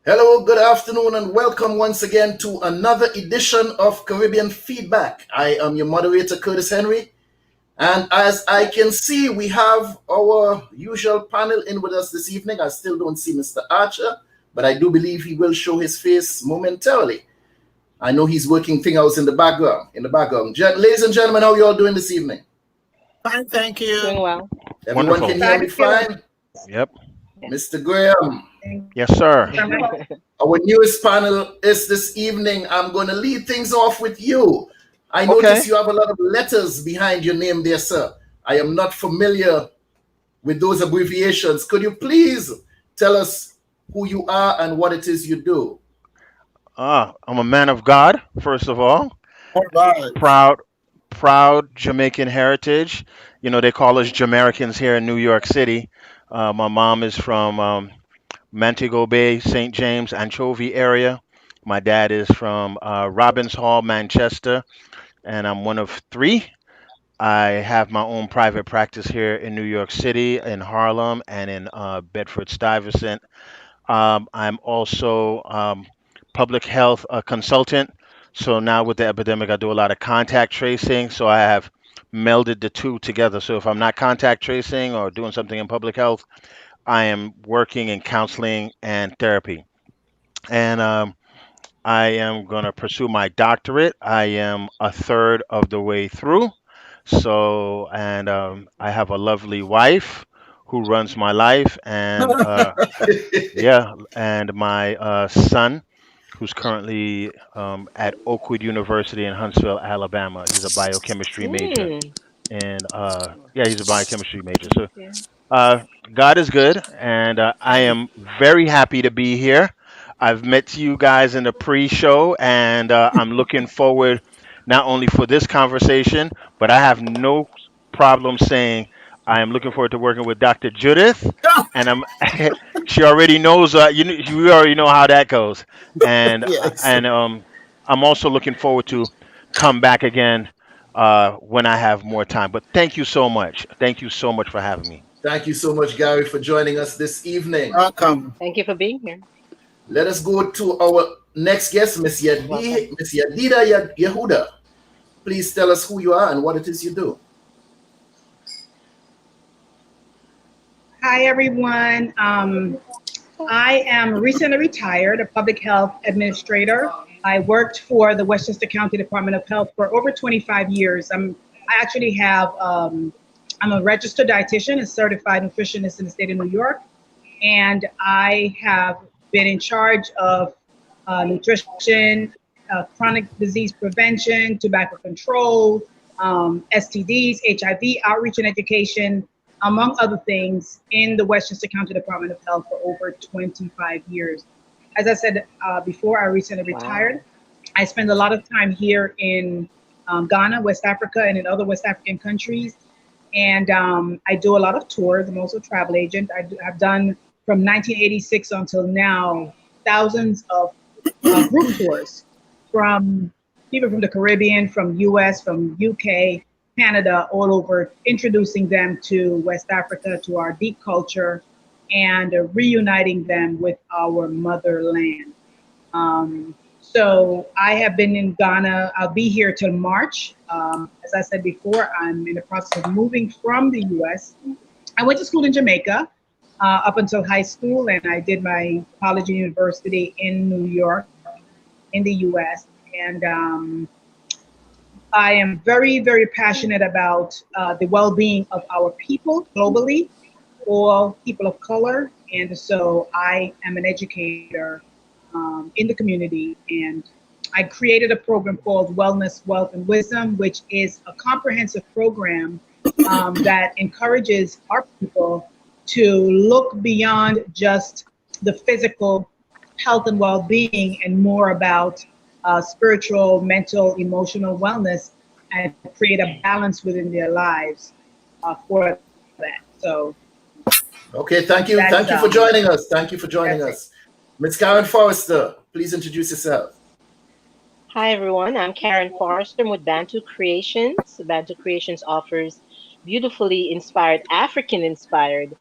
Hello, good afternoon, and welcome once again to another edition of Caribbean Feedback. I am your moderator, Curtis Henry, and as I can see, we have our usual panel in with us this evening. I still don't see Mr. Archer, but I do believe he will show his face momentarily. I know he's working things out in the background. Ladies and gentlemen, how are you all doing this evening? Fine, thank you. Doing well. Everyone Wonderful. can hear me fine? Yep. Mr. Graham, Yes, sir. our newest panel is this evening. I'm going to lead things off with you. I Okay. notice you have a lot of letters behind your name there, sir. I am not familiar with those abbreviations. Could you please tell us who you are and what it is you do? I'm a man of God, first of all. All right. Proud Jamaican heritage. You know, they call us Jamaicans here in New York City. My mom is from Montego Bay, St. James, Anchovy area. My dad is from Robbins Hall, Manchester, and I'm one of three. I have my own private practice here in New York City, in Harlem, and in Bedford-Stuyvesant. I'm also public health consultant. So now with the epidemic, I do a lot of contact tracing. So I have melded the two together. So if I'm not contact tracing or doing something in public health, I am working in counseling and therapy. And I am going to pursue my doctorate. I am a third of the way through. So, and I have a lovely wife who runs my life, and yeah, and my son, who's currently at Oakwood University in Huntsville, Alabama. He's a biochemistry major, and yeah, he's a biochemistry major. So Yeah. uh, God is good, and I am very happy to be here. I've met you guys in the pre-show, and I'm looking forward not only for this conversation, but I have no problem saying I am looking forward to working with Dr. Judith, and I'm she already knows. You already know how that goes, and Yes. I'm also looking forward to come back again when I have more time. But thank you so much. Thank you so much for having me. Thank you so much, Gary, for joining us this evening. Welcome. Thank you for being here. Let us go to our next guest, Miss Welcome. Yadida Yehuda. Please tell us who you are and what it is you do. Hi, everyone. I am recently retired, a public health administrator. I worked for the Westchester County Department of Health for over 25 years. I actually have, I'm a registered dietitian and certified nutritionist in the state of New York. And I have been in charge of nutrition, chronic disease prevention, tobacco control, STDs, HIV, outreach and education, among other things, in the Westchester County Department of Health for over 25 years. As I said before, I recently retired. I spend a lot of time here in Ghana, West Africa, and in other West African countries. And I do a lot of tours. I'm also a travel agent. I've done from 1986 until now thousands of group tours from people from the Caribbean, from US, from UK, Canada, all over, introducing them to West Africa, to our deep culture, and reuniting them with our motherland. So I have been in Ghana. I'll be here till March. As I said before, I'm in the process of moving from the US. I went to school in Jamaica up until high school, and I did my college and university in New York, in the US. And I am very, very passionate about the well-being of our people globally, all people of color. And so I am an educator in the community, and I created a program called Wellness, Wealth, and Wisdom, which is a comprehensive program that encourages our people to look beyond just the physical health and well-being and more about spiritual, mental, emotional wellness, and create a balance within their lives for that. So, Okay, thank you. Thank you for joining us. Thank you for joining us. Ms. Karen Forrester, please introduce yourself. Hi, everyone. I'm Karen Forrester with Bantu Creations. Bantu Creations offers beautifully inspired, African inspired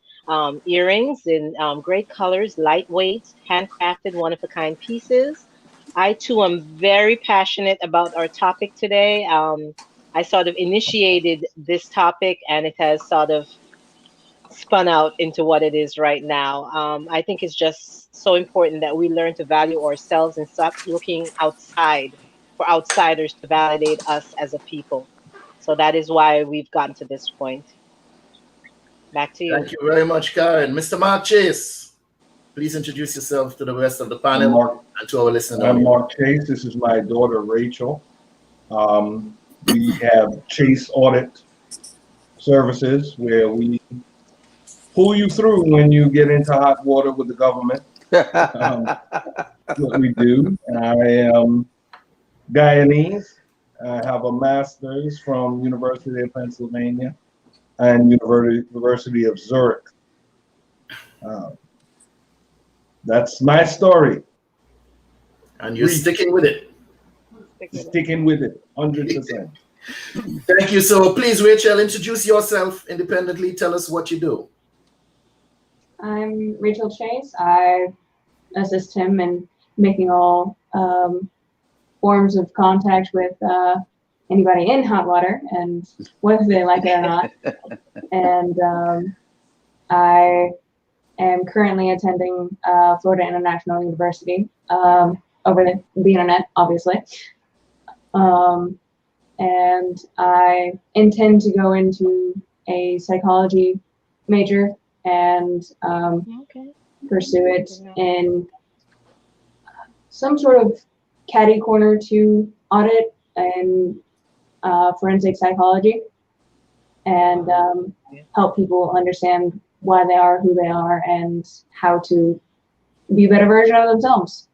earrings in great colors, lightweight, handcrafted, one of a kind pieces. I too am very passionate about our topic today. I sort of initiated this topic and it has sort of spun out into what it is right now. I think it's just so important that we learn to value ourselves and stop looking outside for outsiders to validate us as a people. So that is why we've gotten to this point. Back to you. Thank you very much, Karen. Mr. Mark Chase, please introduce yourself to the rest of the I'm panel Mark, and to our listeners. I'm Mark Chase. This is my daughter, Rachel. We have Chase Audit Services where we pull you through when you get into hot water with the government. That's what we do. I am Guyanese. I have a master's from University of Pennsylvania and University of Zurich. That's my story. And you're sticking with it. Sticking with it, 100%. Thank you. So please, Rachel, introduce yourself independently. Tell us what you do. I'm Rachel Chase. I assist him in making all forms of contact with anybody in hot water, and whether they like it or not. And I am currently attending Florida International University over the internet, obviously. And I intend to go into a psychology major and pursue it in some sort of catty corner to audit and forensic psychology, and help people understand why they are who they are and how to be a better version of themselves.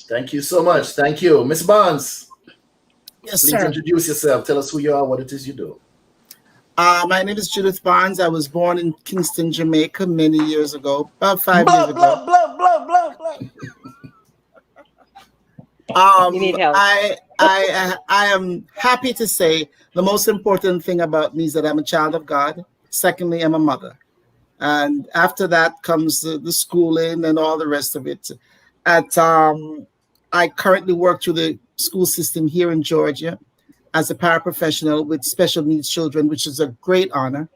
Thank you so much. Thank you. Ms. Barnes, Yes, please sir. introduce yourself. Tell us who you are, what it is you do. My name is Judith Barnes. I was born in Kingston, Jamaica many years ago, about 5 years ago. Blah. You need help. I am happy to say the most important thing about me is that I'm a child of God. Secondly, I'm a mother. And after that comes the schooling and all the rest of it. I currently work through the school system here in Georgia as a paraprofessional with special needs children, which is a great honor.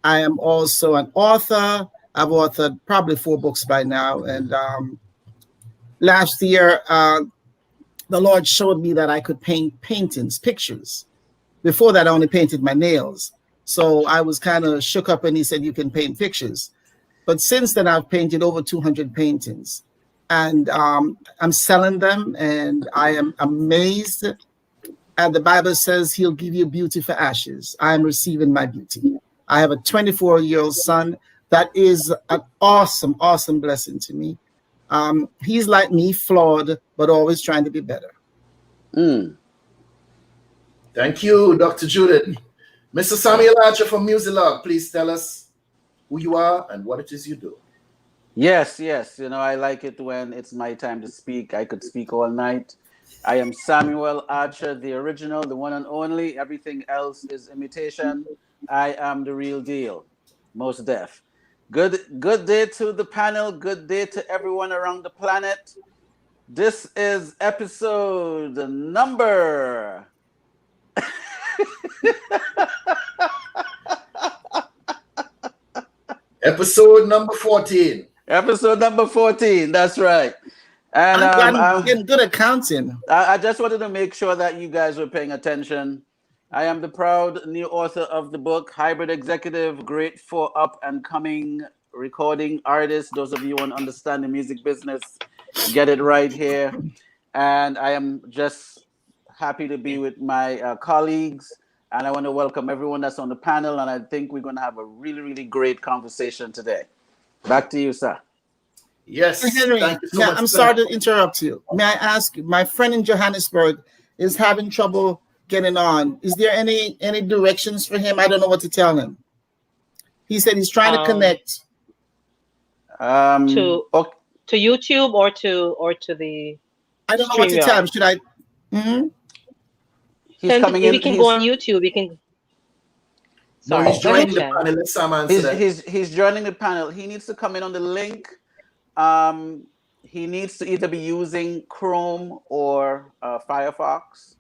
I am also an author. I've authored probably 4 books by now. And last year, the Lord showed me that I could paint paintings, pictures. Before that, I only painted my nails. So I was kind of shook up and he said, you can paint pictures. But since then, I've painted over 200 paintings. And I'm selling them, and I am amazed. And the Bible says he'll give you beauty for ashes. I am receiving my beauty. I have a 24-year-old son that is an awesome, awesome blessing to me. He's like me, flawed, but always trying to be better. Thank you, Dr. Judith. Mr. Samuel Archer from Musilog, please tell us who you are and what it is you do. Yes. I like it when it's my time to speak. I could speak all night. I am Samuel Archer, the original, the one and only. Everything else is imitation. I am the real deal. Most deaf. Good day to the panel. Good day to everyone around the planet. This is episode number... Episode number 14. Episode number 14, that's right. And I'm getting good at counting. I just wanted to make sure that you guys were paying attention. I am the proud new author of the book, Hybrid Executive, great for up and coming recording artists. Those of you who understand the music business, get it right here. And I am just happy to be with my colleagues. And I want to welcome everyone that's on the panel. And I think we're going to have a really, really great conversation today. Back to you, sir. Yes, Henry, thank you so much, I'm sir. sorry to interrupt you. May I ask you, my friend in Johannesburg is having trouble getting on. Is there any directions for him? I don't know what to tell him. He said he's trying to connect. To YouTube or to the I don't know what to tell him. Should I? He's coming in. If you can go on YouTube, you can. Sorry, no, he's joining the panel. Let Sam answer that. He's joining the panel. He needs to come in on the link. He needs to either be using Chrome or Firefox.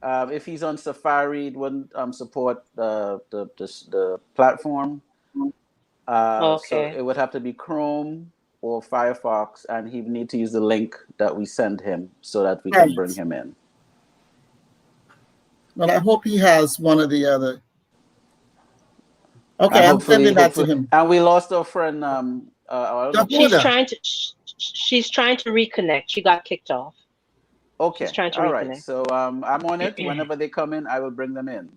If he's on Safari, it wouldn't support the platform. So it would have to be Chrome or Firefox, and he would need to use the link that we send him so that we can bring him in. Well, I hope he has one or the other. Okay, I'm sending that to him. And we lost our friend. She's trying to reconnect. She got kicked off. Okay. She's trying to reconnect. Right. So I'm on it. Whenever they come in, I will bring them in.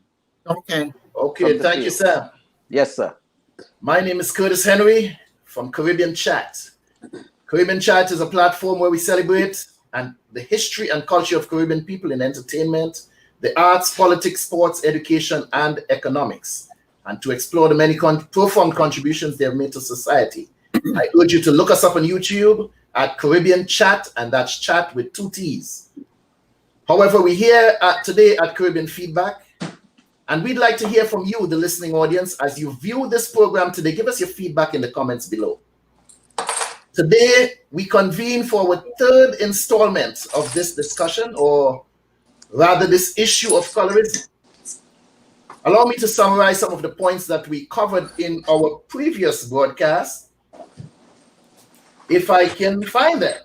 Okay. Okay. Thank you, Sam. Yes, sir. My name is Curtis Henry from Caribbean Chat. Caribbean Chat is a platform where we celebrate and the history and culture of Caribbean people in entertainment, the arts, politics, sports, education, and economics, and to explore the many profound contributions they have made to society. I urge you to look us up on YouTube at Caribbean Chat, and that's chat with 2 T's. However, we're here today at Caribbean Feedback, and we'd like to hear from you, the listening audience, as you view this program today. Give us your feedback in the comments below. Today, we convene for our 3rd installment of this discussion, or rather this issue of colorism. Allow me to summarize some of the points that we covered in our previous broadcast, if I can find them.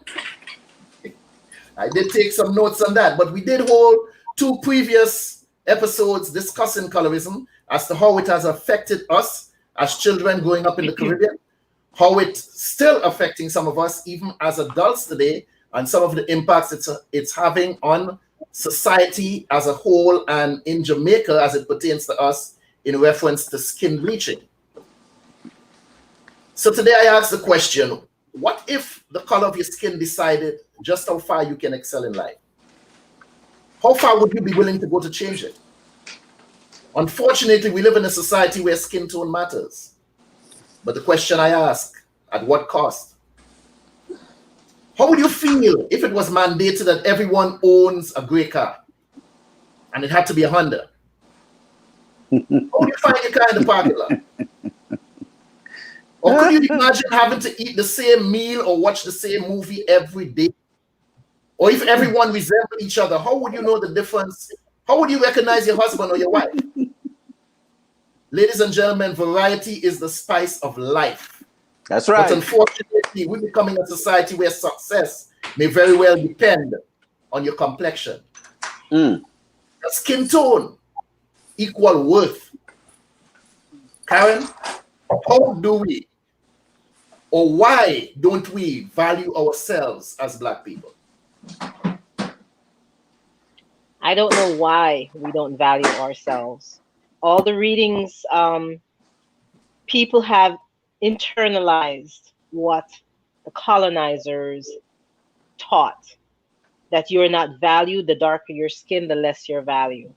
I did take some notes on that, but we did hold 2 previous episodes discussing colorism as to how it has affected us as children growing up in the Caribbean, how it's still affecting some of us even as adults today, and some of the impacts it's having on society as a whole and in Jamaica as it pertains to us in reference to skin bleaching. So today I ask the question, what if the color of your skin decided just how far you can excel in life? How far would you be willing to go to change it? Unfortunately, we live in a society where skin tone matters. But the question I ask, at what cost? How would you feel if it was mandated that everyone owns a gray car and it had to be a Honda? How would you find your car in the parking lot? Or could you imagine having to eat the same meal or watch the same movie every day? Or if everyone resembled each other, how would you know the difference? How would you recognize your husband or your wife? Ladies and gentlemen, variety is the spice of life. That's right. But unfortunately, we're becoming a society where success may very well depend on your complexion. Your skin tone equal worth. Karen, how do we, or why don't we value ourselves as Black people? I don't know why we don't value ourselves. All the readings, people have internalized what the colonizers taught, that you're not valued. The darker your skin, the less your value.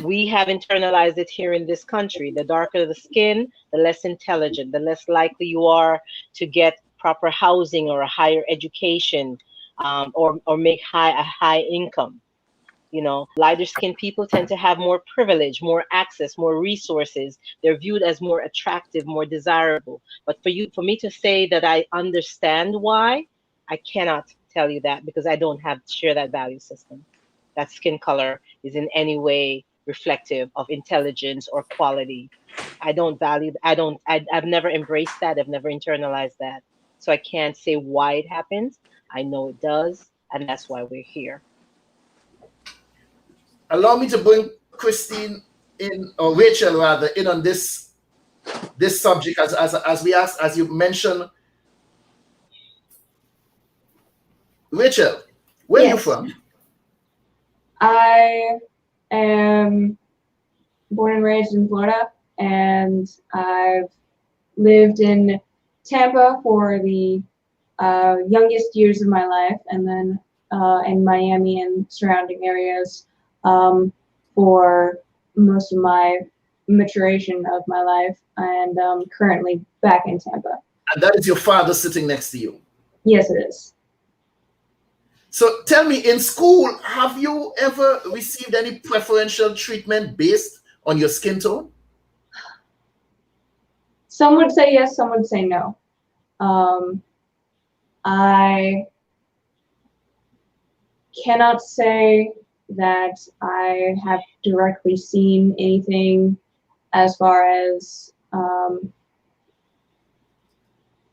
We have internalized it here in this country. The darker the skin, the less intelligent, the less likely you are to get proper housing or a higher education, or make a high income. You know, lighter skinned people tend to have more privilege, more access, more resources. They're viewed as more attractive, more desirable. But for me to say that I understand why, I cannot tell you that, because I don't share that value system. That skin color is in any way reflective of intelligence or quality. I've never embraced that. I've never internalized that. So I can't say why it happens. I know it does, and that's why we're here. Allow me to bring Christine in, or Rachel rather, in on this subject as we asked, as you mentioned. Rachel, Where are you Yes, from? I am born and raised in Florida, and I've lived in Tampa for the youngest years of my life, and then in Miami and surrounding areas for most of my maturation of my life, and currently back in Tampa. And that is your father sitting next to you. Yes, it is. So tell me, in school, have you ever received any preferential treatment based on your skin tone? Some would say yes, some would say no. I cannot say that I have directly seen anything as far as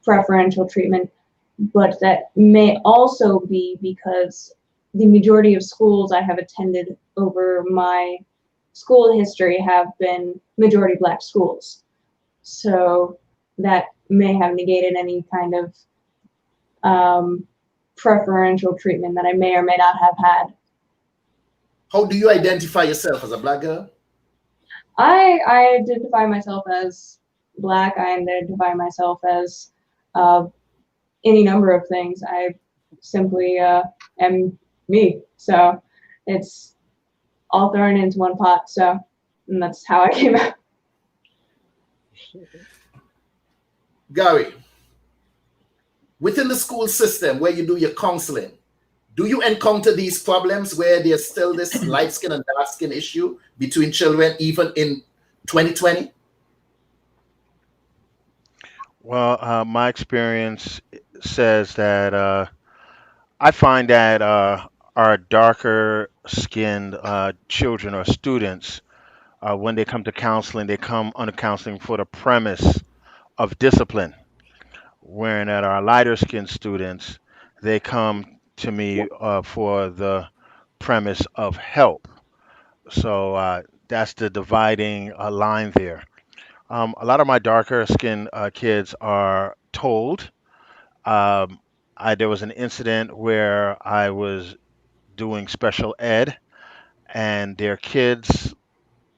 preferential treatment, but that may also be because the majority of schools I have attended over my school history have been majority Black schools. So that may have negated any kind of preferential treatment that I may or may not have had. How do you identify yourself, as a Black girl? I identify myself as Black. I identify myself as any number of things. I simply am me. So it's all thrown into one pot. So and that's how I came out. Gary, within the school system where you do your counseling, do you encounter these problems where there's still this light skin and dark skin issue between children even in 2020? Well, my experience says that I find that our darker skinned children or students, when they come to counseling, they come under counseling for the premise of discipline, wherein at our lighter skinned students, they come to me for the premise of help. So that's the dividing line there. A lot of my darker skinned kids are told. Um, there was an incident where I was doing special ed, and their kids,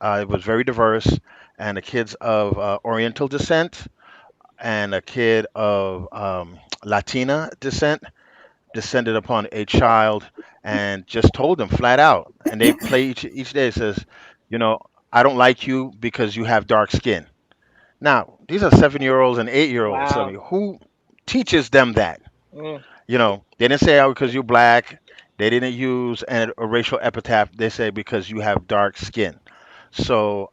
it was very diverse, and the kids of Oriental descent and a kid of Latina descent descended upon a child and just told them flat out. And they play each day. It says, you know, I don't like you because you have dark skin. Now, these are 7-year-olds and 8-year-olds. I Wow. mean, who teaches them that? Mm. They didn't say, oh, because you're black. They didn't use a racial epithet. They say because you have dark skin. So,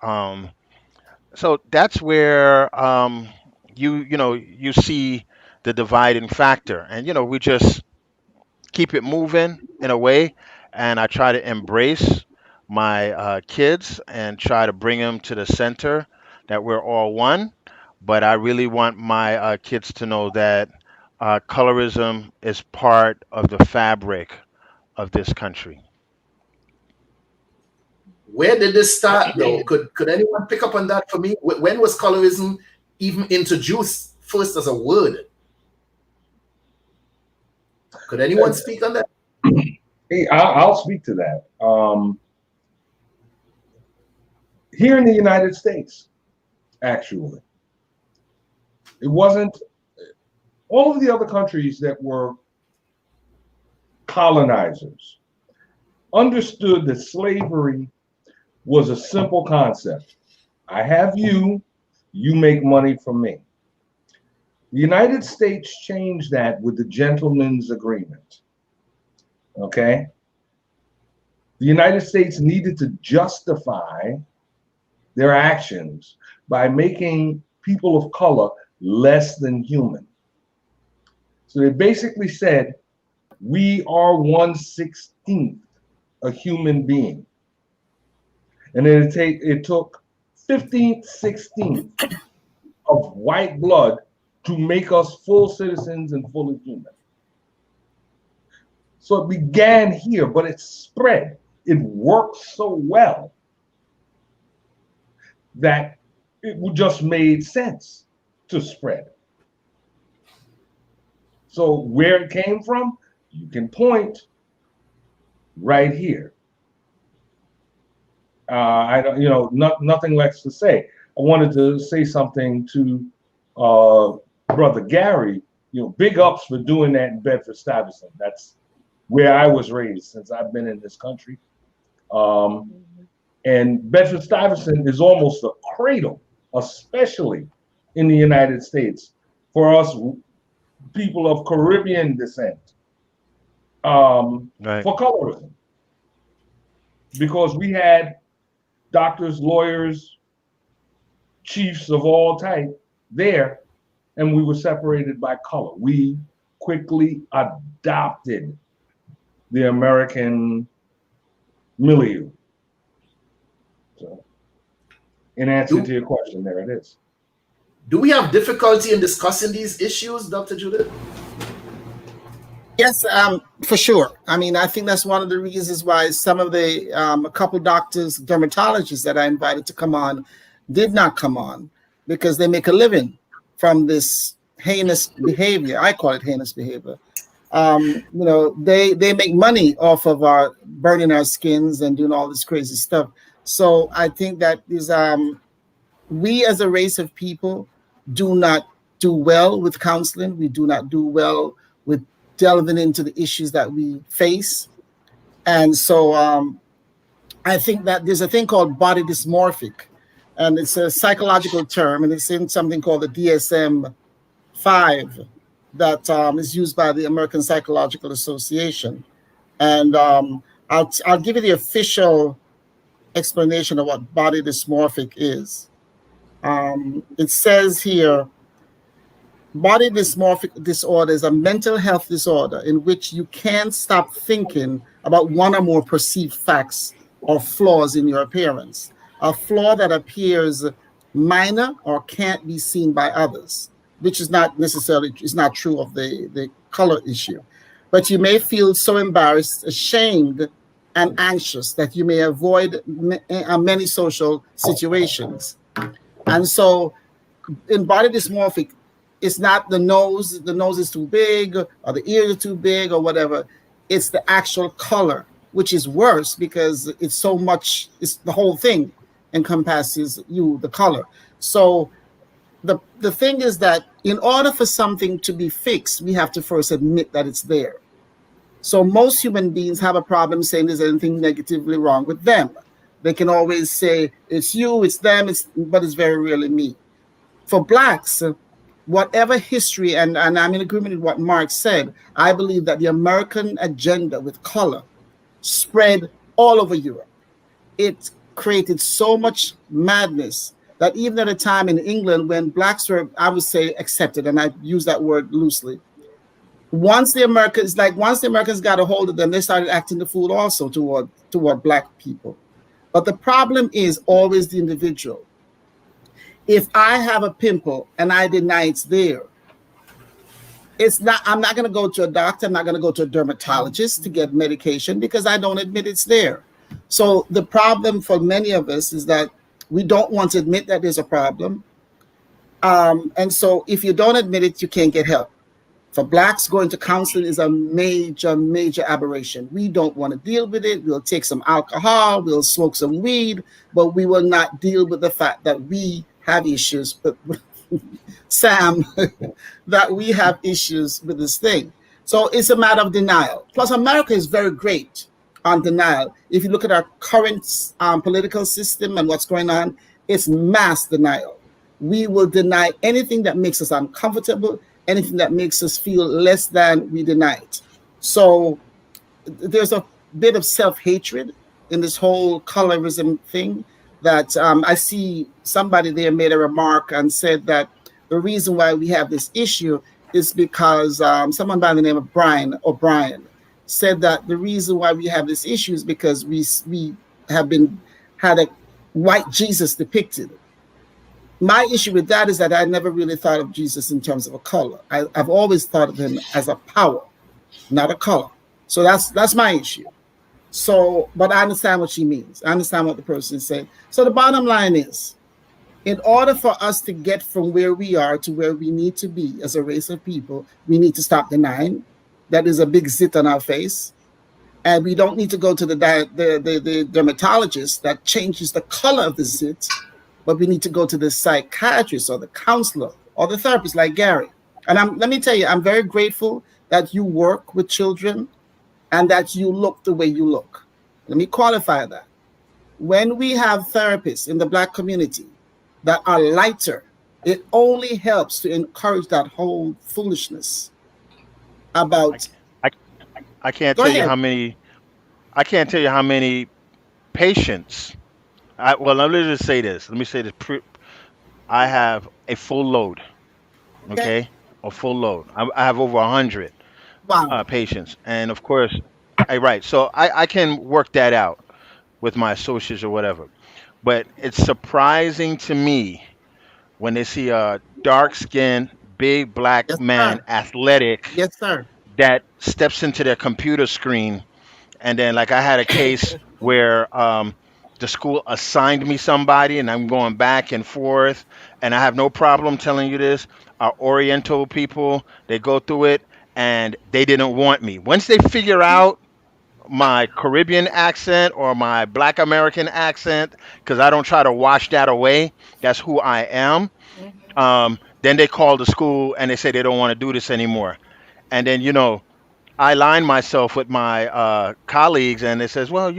so that's where you see the dividing factor, and we just keep it moving in a way, and I try to embrace my kids and try to bring them to the center that we're all one. But I really want my kids to know that colorism is part of the fabric of this country. Where did this start, though? Could anyone pick up on that for me? When was colorism even introduced first as a word? Could anyone speak on that? Hey, I'll speak to that. Here in the United States, actually, it wasn't all of the other countries that were colonizers understood that slavery was a simple concept. I have you, you make money from me. The United States changed that with the Gentleman's Agreement. Okay? The United States needed to justify their actions by making people of color less than human. So they basically said, we are 1/16 a human being. And then it took 15/16 of white blood to make us full citizens and fully human. So it began here, but it spread. It worked so well that it just made sense to spread. So where it came from, you can point right here. I don't, nothing less to say. I wanted to say something to Brother Gary. Big ups for doing that in Bedford-Stuyvesant. That's where I was raised since I've been in this country. And Bedford-Stuyvesant is almost a cradle, especially in the United States, for us people of Caribbean descent, Right. for colorism. Because we had doctors, lawyers, chiefs of all type there, and we were separated by color. We quickly adopted the American milieu. So, in answer to your question, there it is. Do we have difficulty in discussing these issues, Dr. Judith? Yes, for sure. I mean, I think that's one of the reasons why some of the a couple doctors, dermatologists that I invited to come on, did not come on, because they make a living from this heinous behavior. I call it heinous behavior. They make money off of our burning our skins and doing all this crazy stuff. So I think that is we as a race of people do not do well with counseling. We do not do well with delving into the issues that we face. And so I think that there's a thing called body dysmorphic, and it's a psychological term, and it's in something called the DSM-5 that is used by the American Psychological Association. And I'll give you the official explanation of what body dysmorphic is. It says here, body dysmorphic disorder is a mental health disorder in which you can't stop thinking about one or more perceived facts or flaws in your appearance. A flaw that appears minor or can't be seen by others, which is not necessarily is not true of the color issue. But you may feel so embarrassed, ashamed, and anxious that you may avoid many social situations. And so in body dysmorphic, it's not the nose is too big or the ears are too big or whatever. It's the actual color, which is worse because it's so much, it's the whole thing encompasses the color. So the thing is that in order for something to be fixed, we have to first admit that it's there. So most human beings have a problem saying there's anything negatively wrong with them. They can always say it's you, it's them, but it's very rarely me. For Blacks, whatever history, and I'm in agreement with what Mark said, I believe that the American agenda with color spread all over Europe. It created so much madness that even at a time in England when Blacks were, I would say, accepted, and I use that word loosely, once the Americans got a hold of them, they started acting the fool also toward Black people. But the problem is always the individual. If I have a pimple and I deny it's there, I'm not going to go to a doctor. I'm not going to go to a dermatologist to get medication because I don't admit it's there. So the problem for many of us is that we don't want to admit that there's a problem. And so if you don't admit it, you can't get help. For Blacks, going to counseling is a major, major aberration. We don't want to deal with it. We'll take some alcohol, we'll smoke some weed, but we will not deal with the fact that we have issues, but Sam, that we have issues with this thing. So it's a matter of denial. Plus, America is very great on denial. If you look at our current political system and what's going on, it's mass denial. We will deny anything that makes us uncomfortable, anything that makes us feel less than, we deny it. So there's a bit of self-hatred in this whole colorism thing that I see somebody there made a remark and said that the reason why we have this issue is because someone by the name of Brian O'Brien said that the reason why we have this issue is because we have had a white Jesus depicted. My issue with that is that I never really thought of Jesus in terms of a color. I've always thought of him as a power, not a color. So that's my issue. So, but I understand what she means. I understand what the person is saying. So the bottom line is, in order for us to get from where we are to where we need to be as a race of people, we need to stop denying that there's a big zit on our face. And we don't need to go to the dermatologist that changes the color of the zit, but we need to go to the psychiatrist or the counselor or the therapist like Gary. And let me tell you, I'm very grateful that you work with children and that you look the way you look. Let me qualify that. When we have therapists in the Black community that are lighter, it only helps to encourage that whole foolishness I, about. I, I can't Go tell you ahead. how many. I can't tell you how many patients. Well, let me just say this. Let me say this. I have a full load. Okay. Okay, a full load. I have over 100 Wow. patients, and of course, right. So I can work that out with my associates or whatever. But it's surprising to me when they see a dark skinned, big black Yes, man, sir. athletic, Yes, sir. that steps into their computer screen. And then, like, I had a case where the school assigned me somebody, and I'm going back and forth. And I have no problem telling you this. Our Oriental people, they go through it, and they didn't want me. Once they figure out my Caribbean accent or my Black American accent, because I don't try to wash that away. That's who I am. Then they call the school and they say they don't want to do this anymore. And then, I line myself with my colleagues, and it says, well,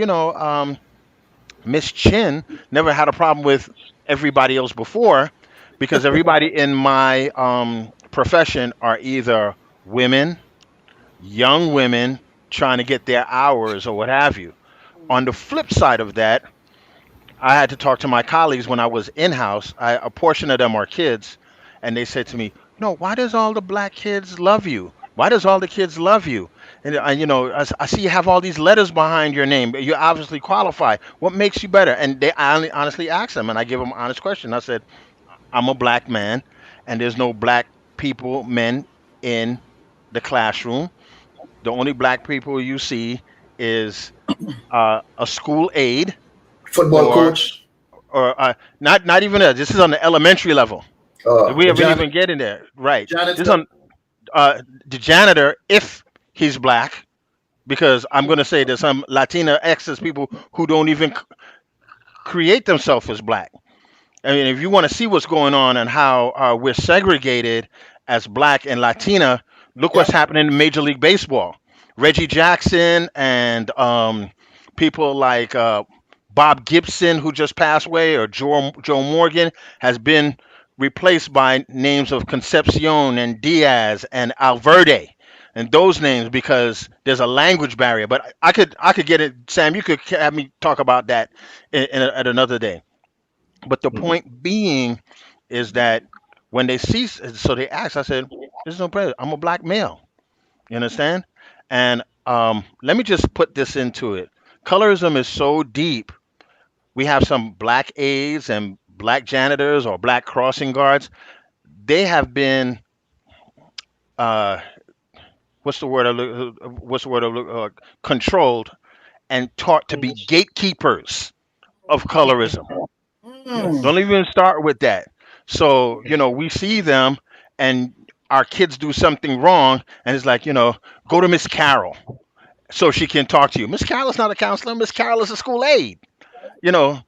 Miss Chin never had a problem with everybody else before, because everybody in my profession are either women, young women trying to get their hours or what have you. On the flip side of that, I had to talk to my colleagues when I was in house. A portion of them are kids, and they said to me, "No, why does all the black kids love you? Why does all the kids love you? And I see you have all these letters behind your name. You obviously qualify. What makes you better?" And I honestly asked them, and I give them an honest question. I said, "I'm a black man, and there's no black people, men, in the classroom. The only black people you see is a school aide." Football Or coach, not even that. This is on the elementary level. We the haven't even get in there. Right. This is janitor. on the janitor, if he's black, because I'm going to say there's some Latina exes, people who don't even create themselves as black. I mean, if you want to see what's going on and how we're segregated as black and Latina, look what's Yep. happening in Major League Baseball. Reggie Jackson and people like Bob Gibson, who just passed away, or Joe Morgan, has been replaced by names of Concepcion and Diaz and Alverde. And those names, because there's a language barrier. But I could get it, Sam. You could have me talk about that at another day. But the point being is that when they see, so they asked, I said, "There's no problem. I'm a black male. You understand?" And let me just put this into it. Colorism is so deep. We have some black aides and black janitors or black crossing guards. They have been, uh, what's the word? What's the word? Controlled and taught to be gatekeepers of colorism. Mm. Don't even start with that. So, we see them, and our kids do something wrong, and it's like, go to Miss Carol so she can talk to you. Miss Carol is not a counselor. Miss Carol is a school aide. You know,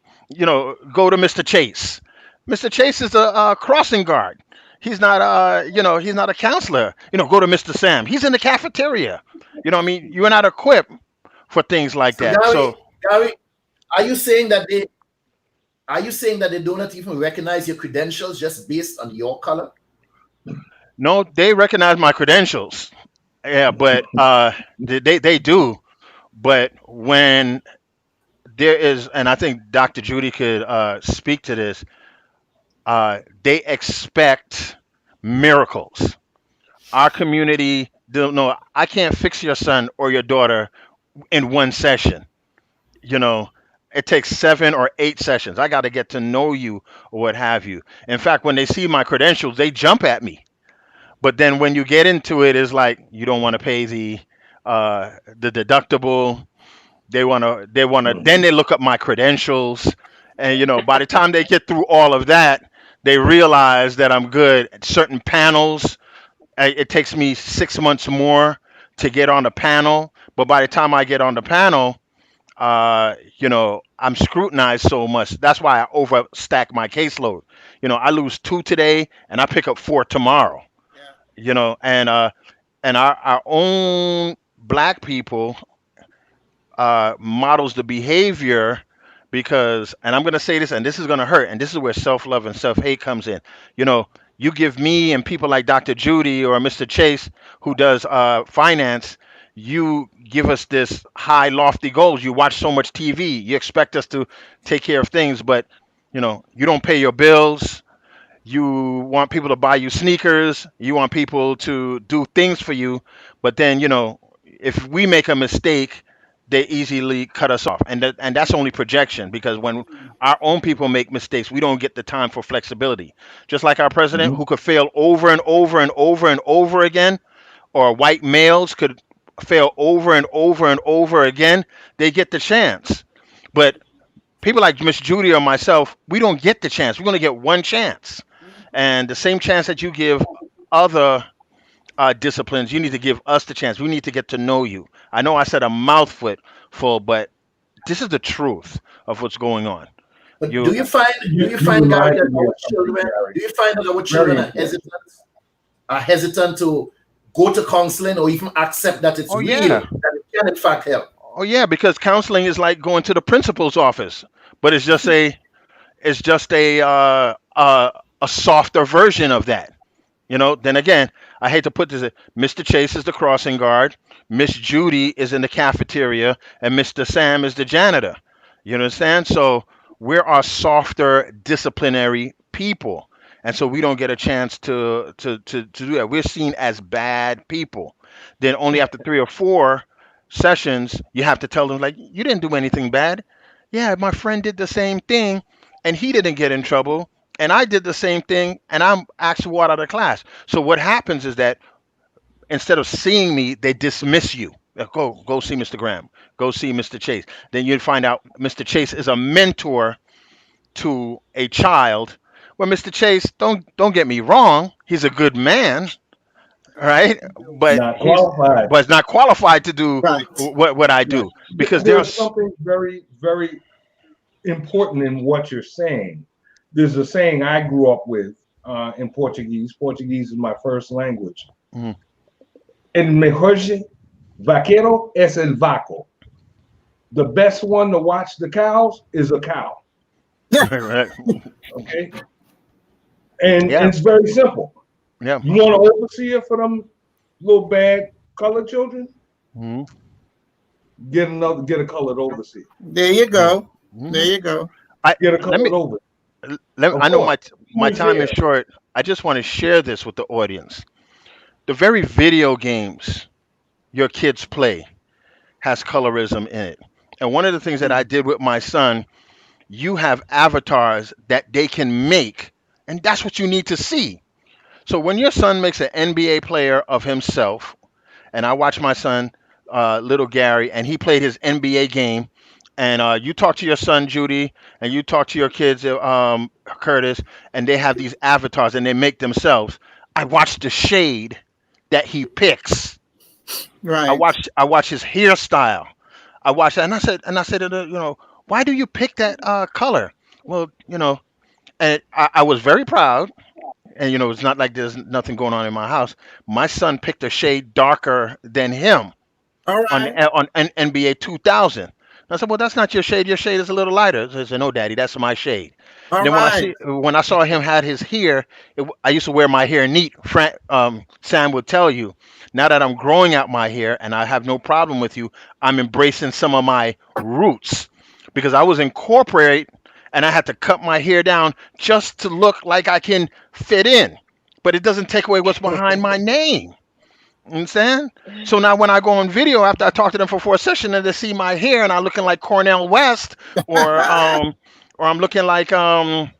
go to Mr. Chase. Mr. Chase is a crossing guard. He's not a counselor. Go to Mr. Sam. He's in the cafeteria. I mean, you're not equipped for things like So that. So, Gary, are you saying that they do not even recognize your credentials just based on your color? no, they recognize my credentials. Yeah, but they do. But when there is, and I think Dr. Judy could speak to this, they expect miracles. Our community don't know. I can't fix your son or your daughter in one session. You know, it takes 7 or 8 sessions. I got to get to know you or what have you. In fact, when they see my credentials, they jump at me. But then when you get into it, it's like you don't want to pay the deductible. They wanna then they look up my credentials, and by the time they get through all of that, they realize that I'm good at certain panels. It takes me 6 months more to get on a panel, But by the time I get on the panel, I'm scrutinized so much. That's why I overstack my caseload. I lose two today and I pick up four tomorrow. Yeah. And our own black people models the behavior because, and I'm going to say this, and this is going to hurt, and this is where self-love and self-hate comes in. You know, you give me and people like Dr. Judy or Mr. Chase, who does finance, you give us this high, lofty goals. You watch so much TV. You expect us to take care of things, but you don't pay your bills. You want people to buy you sneakers. You want people to do things for you, but then if we make a mistake, they easily cut us off, and that's only projection because when our own people make mistakes, we don't get the time for flexibility. Just like our president, Mhm. who could fail over and over and over and over again, or white males could fail over and over and over again, they get the chance. But people like Miss Judy or myself, we don't get the chance. We're going to get one chance, and the same chance that you give other disciplines, you need to give us the chance. We need to get to know you. I know I said a mouthful full, but this is the truth of what's going on. But You, do you You find, Gary, that reminded me our of something, children, Gary. do you find that our Very children important. are hesitant to go to counseling or even accept that it's oh real, yeah, that it can in fact help? oh yeah, because counseling is like going to the principal's office, but it's just a softer version of that. Then again, I hate to put this in, Mr. Chase is the crossing guard, Miss Judy is in the cafeteria, and Mr. Sam is the janitor. You understand? So we're our softer disciplinary people. And so we don't get a chance to do that. We're seen as bad people. Then only after three or four sessions, you have to tell them, like, you didn't do anything bad. Yeah, my friend did the same thing and he didn't get in trouble, and I did the same thing, and I'm asked to walk out of class. So what happens is that instead of seeing me, they dismiss you. Go see Mr. Graham. Go see Mr. Chase. Then you'd find out Mr. Chase is a mentor to a child. Well, Mr. Chase, don't get me wrong, he's a good man, right? But Not qualified. he's not qualified to do Right. what I Right. do because There's something very, very important in what you're saying. There's a saying I grew up with in Portuguese. Portuguese is my first language. Mhm. El mejor vaquero es el vaco. The best one to watch the cows is a cow. Right. Okay, and Yeah, it's very simple. yeah. You want an overseer for them little bad colored children? Mhm. Get a colored overseer. There you go. Mhm. There you go. Get a Let me colored overseer. I Of know course, my who's time is there? short. I just want to share this with the audience. The very video games your kids play has colorism in it. And one of the things that I did with my son, you have avatars that they can make, and that's what you need to see. So when your son makes an NBA player of himself, and I watched my son, little Gary, and he played his NBA game. And you talk to your son Judy, and you talk to your kids Curtis, and they have these avatars, and they make themselves. I watch the shade that he picks. Right. I watch his hairstyle. I watched that, and I said, why do you pick that color? Well, and I was very proud, and it's not like there's nothing going on in my house. My son picked a shade darker than him All on right. NBA 2000. I said, well, that's not your shade. Your shade is a little lighter. I said, no, Daddy, that's my shade. All Then right. when I saw him had his hair, I used to wear my hair neat. Sam would tell you. Now that I'm growing out my hair and I have no problem with you, I'm embracing some of my roots because I was incorporate and I had to cut my hair down just to look like I can fit in. But it doesn't take away what's behind my name. Understand? So now when I go on video after I talk to them for 4 sessions and they see my hair and I'm looking like Cornell West or I'm looking like my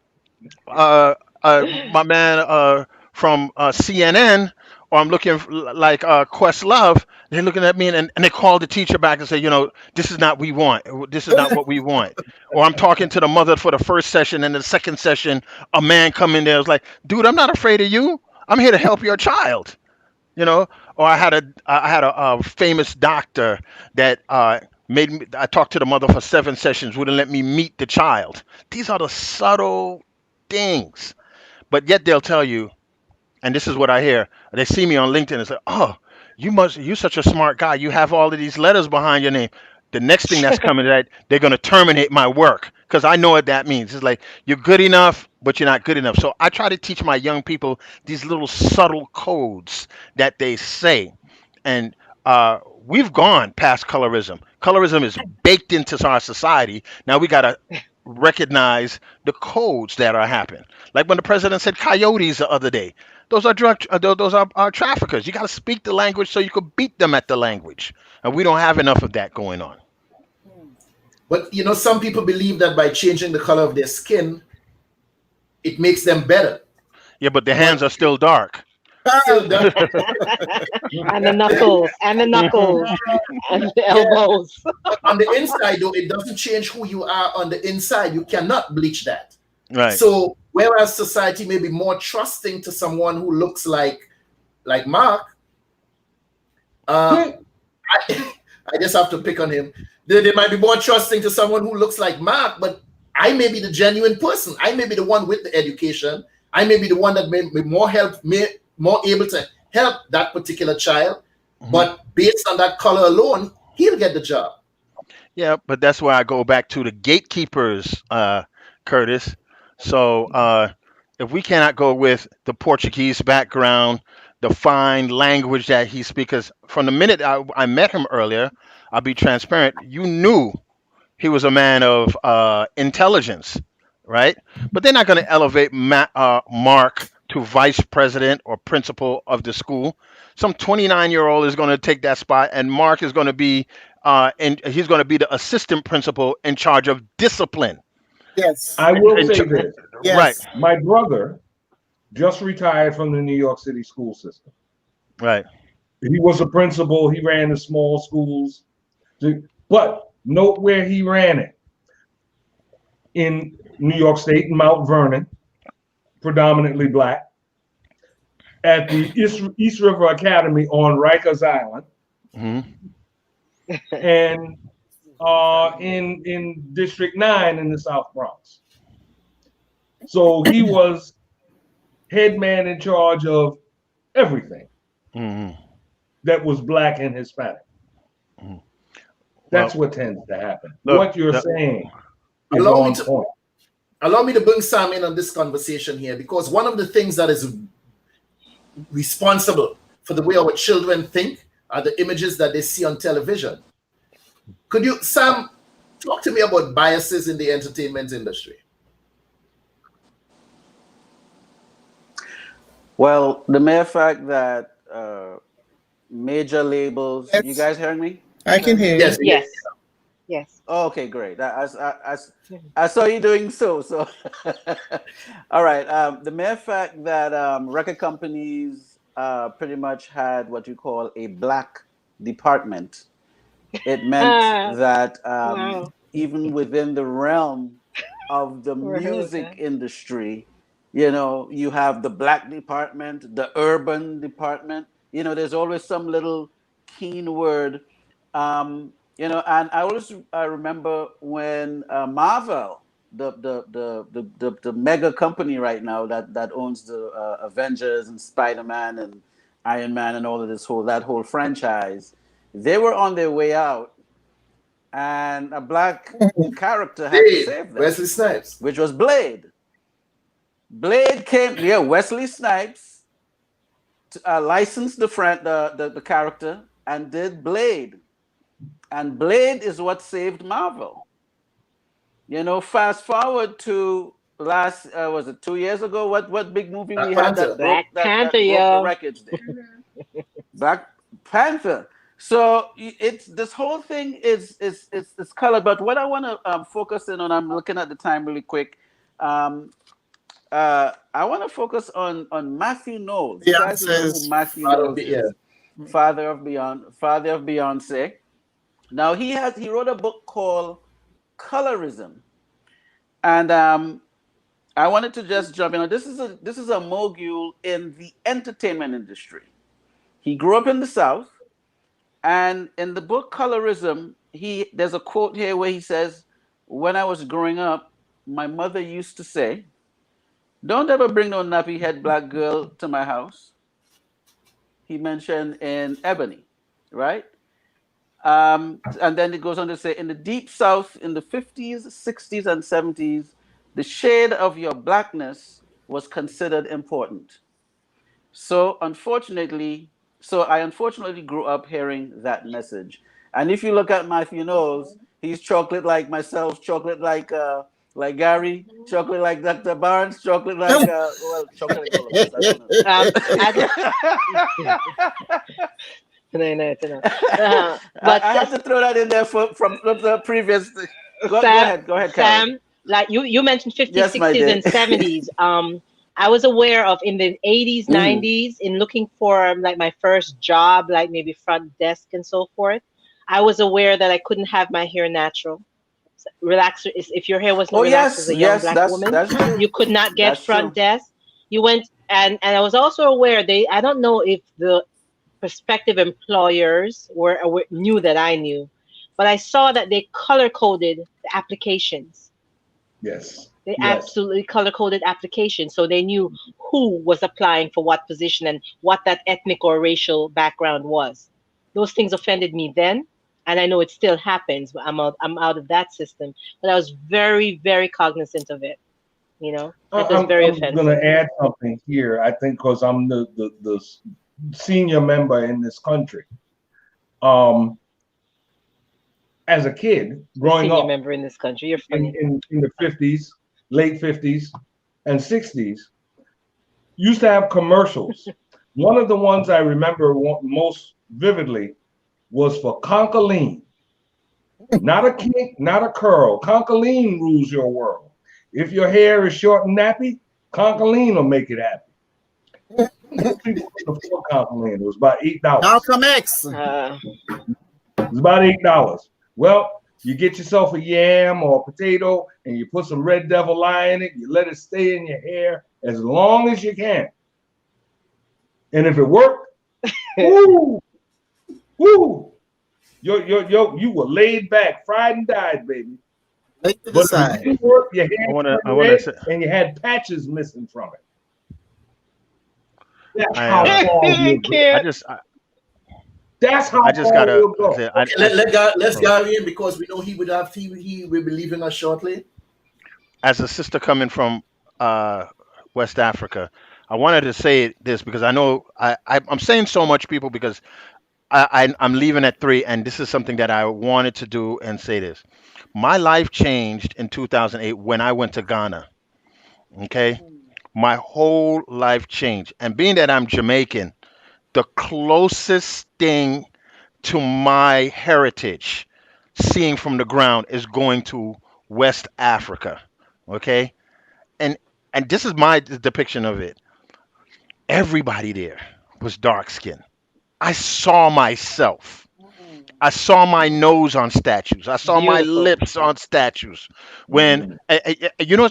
man from CNN, or I'm looking like Questlove, they're looking at me and they call the teacher back and say, this is not we want. This is not what we want. Or I'm talking to the mother for the first session and the second session, a man come in there is like, dude, I'm not afraid of you. I'm here to help your child. You know, Or I had a famous doctor that made me. I talked to the mother for 7 sessions, wouldn't let me meet the child. These are the subtle things, but yet they'll tell you, and this is what I hear. They see me on LinkedIn and say, "Oh, you're such a smart guy. You have all of these letters behind your name." The next thing that's coming to that, they're gonna terminate my work because I know what that means. It's like you're good enough, but you're not good enough. So I try to teach my young people these little subtle codes that they say, and we've gone past colorism. Colorism is baked into our society. Now we gotta recognize the codes that are happening. Like when the president said coyotes the other day, those are those are traffickers. You got to speak the language so you could beat them at the language, and we don't have enough of that going on. But some people believe that by changing the color of their skin, it makes them better. Yeah, but the hands But are still dark. still, And the knuckles, and the knuckles, and the yeah. elbows. But on the inside, though, it doesn't change who you are on the inside. You cannot bleach that. Right. So whereas society may be more trusting to someone who looks like Mark, uh, I, I just have to pick on him. They might be more trusting to someone who looks like Mark, but I may be the genuine person. I may be the one with the education. I may be the one that may be more able to help that particular child. Mhm. But based on that color alone, he'll get the job. Yeah, but that's where I go back to the gatekeepers, Curtis. So if we cannot go with the Portuguese background, the fine language that he speaks, 'cause from the minute I met him earlier, I'll be transparent. You knew he was a man of intelligence, right? But they're not going to elevate Mark to vice president or principal of the school. Some 29-year-old is going to take that spot, and Mark is going to be and he's going to be the assistant principal in charge of discipline. Yes. I will And say this. right, Yes. My brother just retired from the New York City school system. right. He was a principal. He ran the small schools. But note where he ran it. In New York State, in Mount Vernon, predominantly black. At the East River Academy on Rikers Island. Hmm. And in District 9 in the South Bronx. So he was head man in charge of everything Hmm. that was black and Hispanic. Hmm. That's Well, what tends to happen. look, What you're saying is Allow me on to point. allow me to bring Sam in on this conversation here, because one of the things that is responsible for the way our children think are the images that they see on television. Could you, Sam, talk to me about biases in the entertainment industry? Well, the mere fact that major labels, you Yes. guys hearing me? I can hear you. Yes, yes. Yes, yes. Oh, okay, great. I saw you doing so. All right. The mere fact that record companies pretty much had what you call a black department, it meant Ah, that wow. even within the realm of the Never heard of music that. industry, you have the black department, the urban department. There's always some little keen word. And I always remember when Marvel, the mega company right now that owns the Avengers and Spider-Man and Iron Man and all of that whole franchise, they were on their way out, and a black character had to Blade, save them, Wesley Snipes. which was Blade. Blade came, yeah, Wesley Snipes licensed the character and did Blade. And Blade is what saved Marvel. Fast forward to last, was it 2 years ago? What big movie we Black had that Panther. broke Black Panther, the yo. records there? Black Panther. So it's this whole thing is colored. But what I want to focus in on, I'm looking at the time really quick. I want to focus on Matthew Knowles. You guys will know who Beyonce's Matthew Father, Knowles yeah. is. Father of Beyonce. Now he wrote a book called Colorism, and I wanted to just jump in. This is a mogul in the entertainment industry. He grew up in the South, and in the book Colorism, there's a quote here where he says, "When I was growing up, my mother used to say, 'Don't ever bring no nappy head black girl to my house.'" He mentioned in Ebony, right? And then it goes on to say, in the deep South, in the 50s, 60s, and 70s, the shade of your blackness was considered important. So I unfortunately grew up hearing that message. And if you look at Matthew Knowles, he's chocolate like myself, chocolate like Gary, chocolate like Dr. Barnes, chocolate like well, chocolate like all of us. I don't I'd, know. no, no, no. I But have to throw that in there from the previous. Sam, Go ahead, Karen. Sam, like you mentioned 50s, Yes, my 60s, dear. and 70s. I was aware of in the 80s, Mm. 90s, in looking for like my first job, like maybe front desk and so forth. I was aware that I couldn't have my hair natural. Relaxer is if your hair wasn't Oh relaxed as yes, a young yes, black woman, that's true. you could not get That's front true. desk. You went and I was also aware I don't know if the prospective employers knew that I knew, but I saw that they color coded the applications. Yes. They Yes. absolutely color coded applications, so they knew who was applying for what position and what that ethnic or racial background was. Those things offended me then, and I know it still happens. But I'm out of that system. But I was very very cognizant of it. You know, it was very I'm going offensive. to add something here. I think because I'm the senior member in this country. Um, as a kid The growing senior up member in this country, you're in, funny. in, in the 50s, late 50s, and 60s, used to have commercials. One of the ones I remember most vividly was for Concoline. Not a kink, not a curl. Concoline rules your world. If your hair is short and nappy, Concoline will make it happy. Most people couldn't afford Concoline. It was about $8. Malcolm X. It was about $8. Well, you get yourself a yam or a potato and you put some red devil lye in it. You let it stay in your hair as long as you can. And if it worked, woo, woo, you were laid back, fried and died, baby. Late to the But if it side. didn't work, your hair I turned wanna red say, and you had patches missing from it. That's I how far we'll go. I Can't. just That's how I just far gotta we'll go. say Okay, let's oh, Gary in because we know he will be leaving us shortly. as a sister coming from uh, West Africa, I wanted to say this because I know I'm saying so much, people, because I'm leaving at 3, and this is something that I wanted to do and say this. My life changed in 2008 when I went to Ghana. Okay, my whole life changed, and being that I'm Jamaican, the closest thing to my heritage, seeing from the ground, is going to West Africa. Okay, and this is my depiction of it. Everybody there was dark skinned. I saw myself. I saw my nose on statues. I saw my Beautiful. lips on statues. When you know,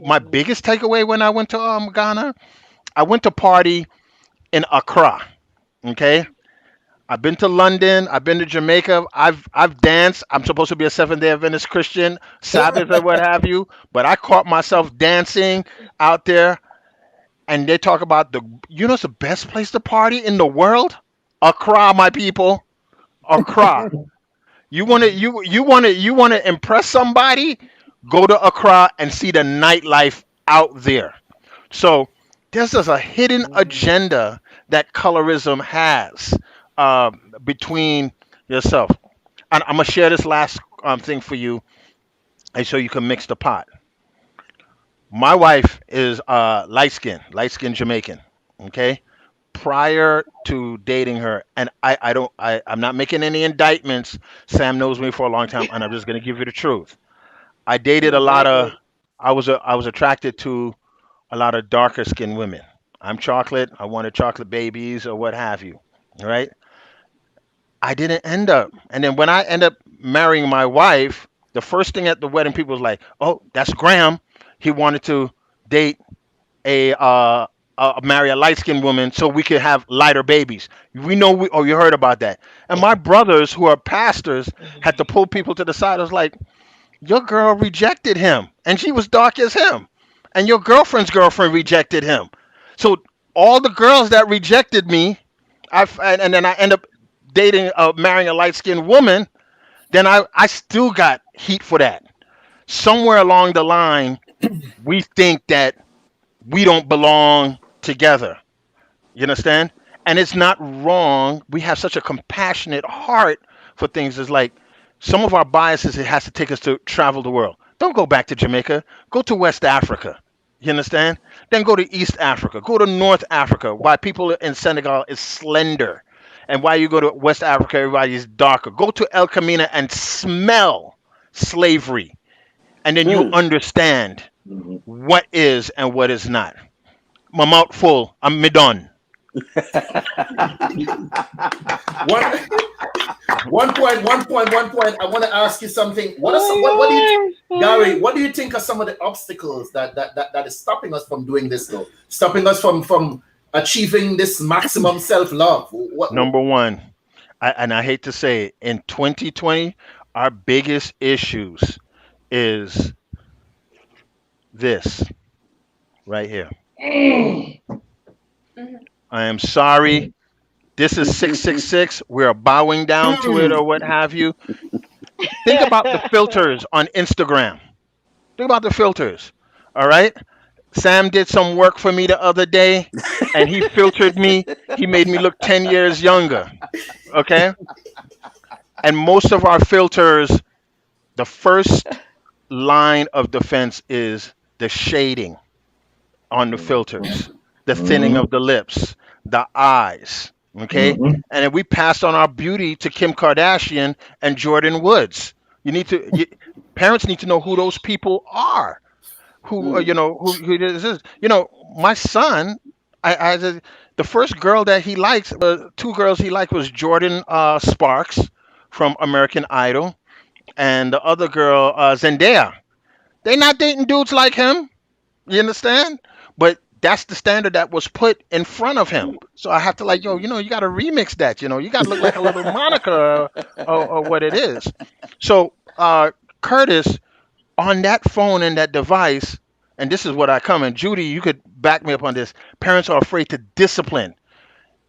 my biggest takeaway when I went to Ghana, I went to party in Accra. Okay, I've been to London. I've been to Jamaica. I've danced. I'm supposed to be a Seventh Day Adventist Christian, Sabbath or what have you. But I caught myself dancing out there, and they talk about it's the best place to party in the world. Accra, my people. Accra. You want to impress somebody? Go to Accra and see the nightlife out there. So there's just a hidden agenda that colorism has between yourself. And I'm gonna share this last thing for you, and so you can mix the pot. My wife is light skin Jamaican. Okay, prior to dating her, and I'm not making any indictments. Sam knows me for a long time, and I'm just gonna give you the truth. I dated a lot Very of. good. I was attracted to a lot of darker skinned women. I'm chocolate. I wanted chocolate babies or what have you. Right? I didn't end up. And then when I end up marrying my wife, the first thing at the wedding, people was like, "Oh, that's Graham. He wanted to date a marry a light skinned woman so we could have lighter babies. We know we. Oh, you heard about that? And my brothers, who are pastors, had to pull people to the side. I was like, your girl rejected him, and she was dark as him, and your girlfriend's girlfriend rejected him. So all the girls that rejected me, and then I end up dating, marrying a light skinned woman. Then I still got heat for that. Somewhere along the line, we think that we don't belong together. You understand? And it's not wrong. We have such a compassionate heart for things. It's like some of our biases, it has to take us to travel the world. Don't go back to Jamaica. Go to West Africa. You understand? Then go to East Africa. Go to North Africa. Why people in Senegal is slender. And why you go to West Africa, everybody is darker. Go to El Camino and smell slavery. And then you Mm. understand Mhm. what is and what is not. My mouth full. I'm me done. One, one point. I want to ask you something. What do you, Gary? What do you think are some of the obstacles that is stopping us from doing this, though? Stopping us from achieving this maximum self love. Number one, and I hate to say it, in 2020, our biggest issues is this right here. I am sorry. This is 666. We're bowing down to it or what have you. Think about the filters on Instagram. Think about the filters. All right. Sam did some work for me the other day and he filtered me. He made me look 10 years younger. Okay. And most of our filters, the first line of defense is the shading on the filters, the thinning Mhm. of the lips, the eyes. Okay. Mhm. And if we pass on our beauty to Kim Kardashian and Jordan Woods, parents need to know who those people are. Who Mm. who this is. My son, the first girl that he likes, two girls he liked was Jordan Sparks from American Idol, and the other girl Zendaya. They not dating dudes like him. You understand? But that's the standard that was put in front of him. So I have to like, yo, you got to remix that. You got to look like a little Monica, or what it is. So Curtis, on that phone and that device, and this is what I come in. Judy, you could back me up on this. Parents are afraid to discipline.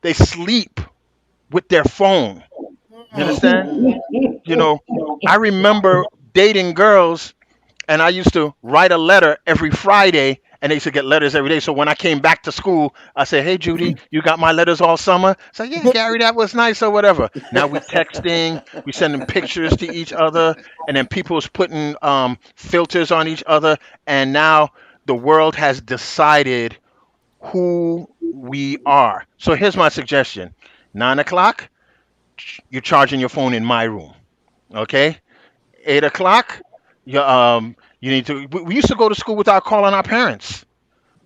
They sleep with their phone. You understand? You know, I remember dating girls and I used to write a letter every Friday, and they used to get letters every day. So when I came back to school, I said, "Hey, Judy, you got my letters all summer?" So yeah, Gary, that was nice or whatever. Now we texting, we sending pictures to each other, and then people's putting filters on each other, and now the world has decided who we are. So here's my suggestion: 9 o'clock, you're charging your phone in my room. Okay, 8 o'clock, you need to. We used to go to school without calling our parents.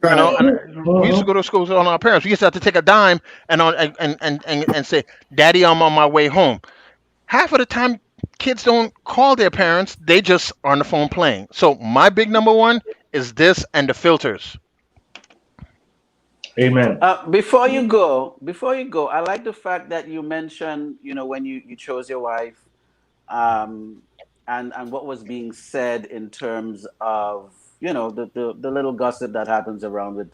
Right. And we used to go to school without our parents. We used to have to take a dime and say, "Daddy, I'm on my way home." Half of the time, kids don't call their parents; they just are on the phone playing. So my big number one is this and the filters. Amen. Before you go, I like the fact that you mentioned, when you chose your wife, um, and what was being said in terms of, the little gossip that happens around with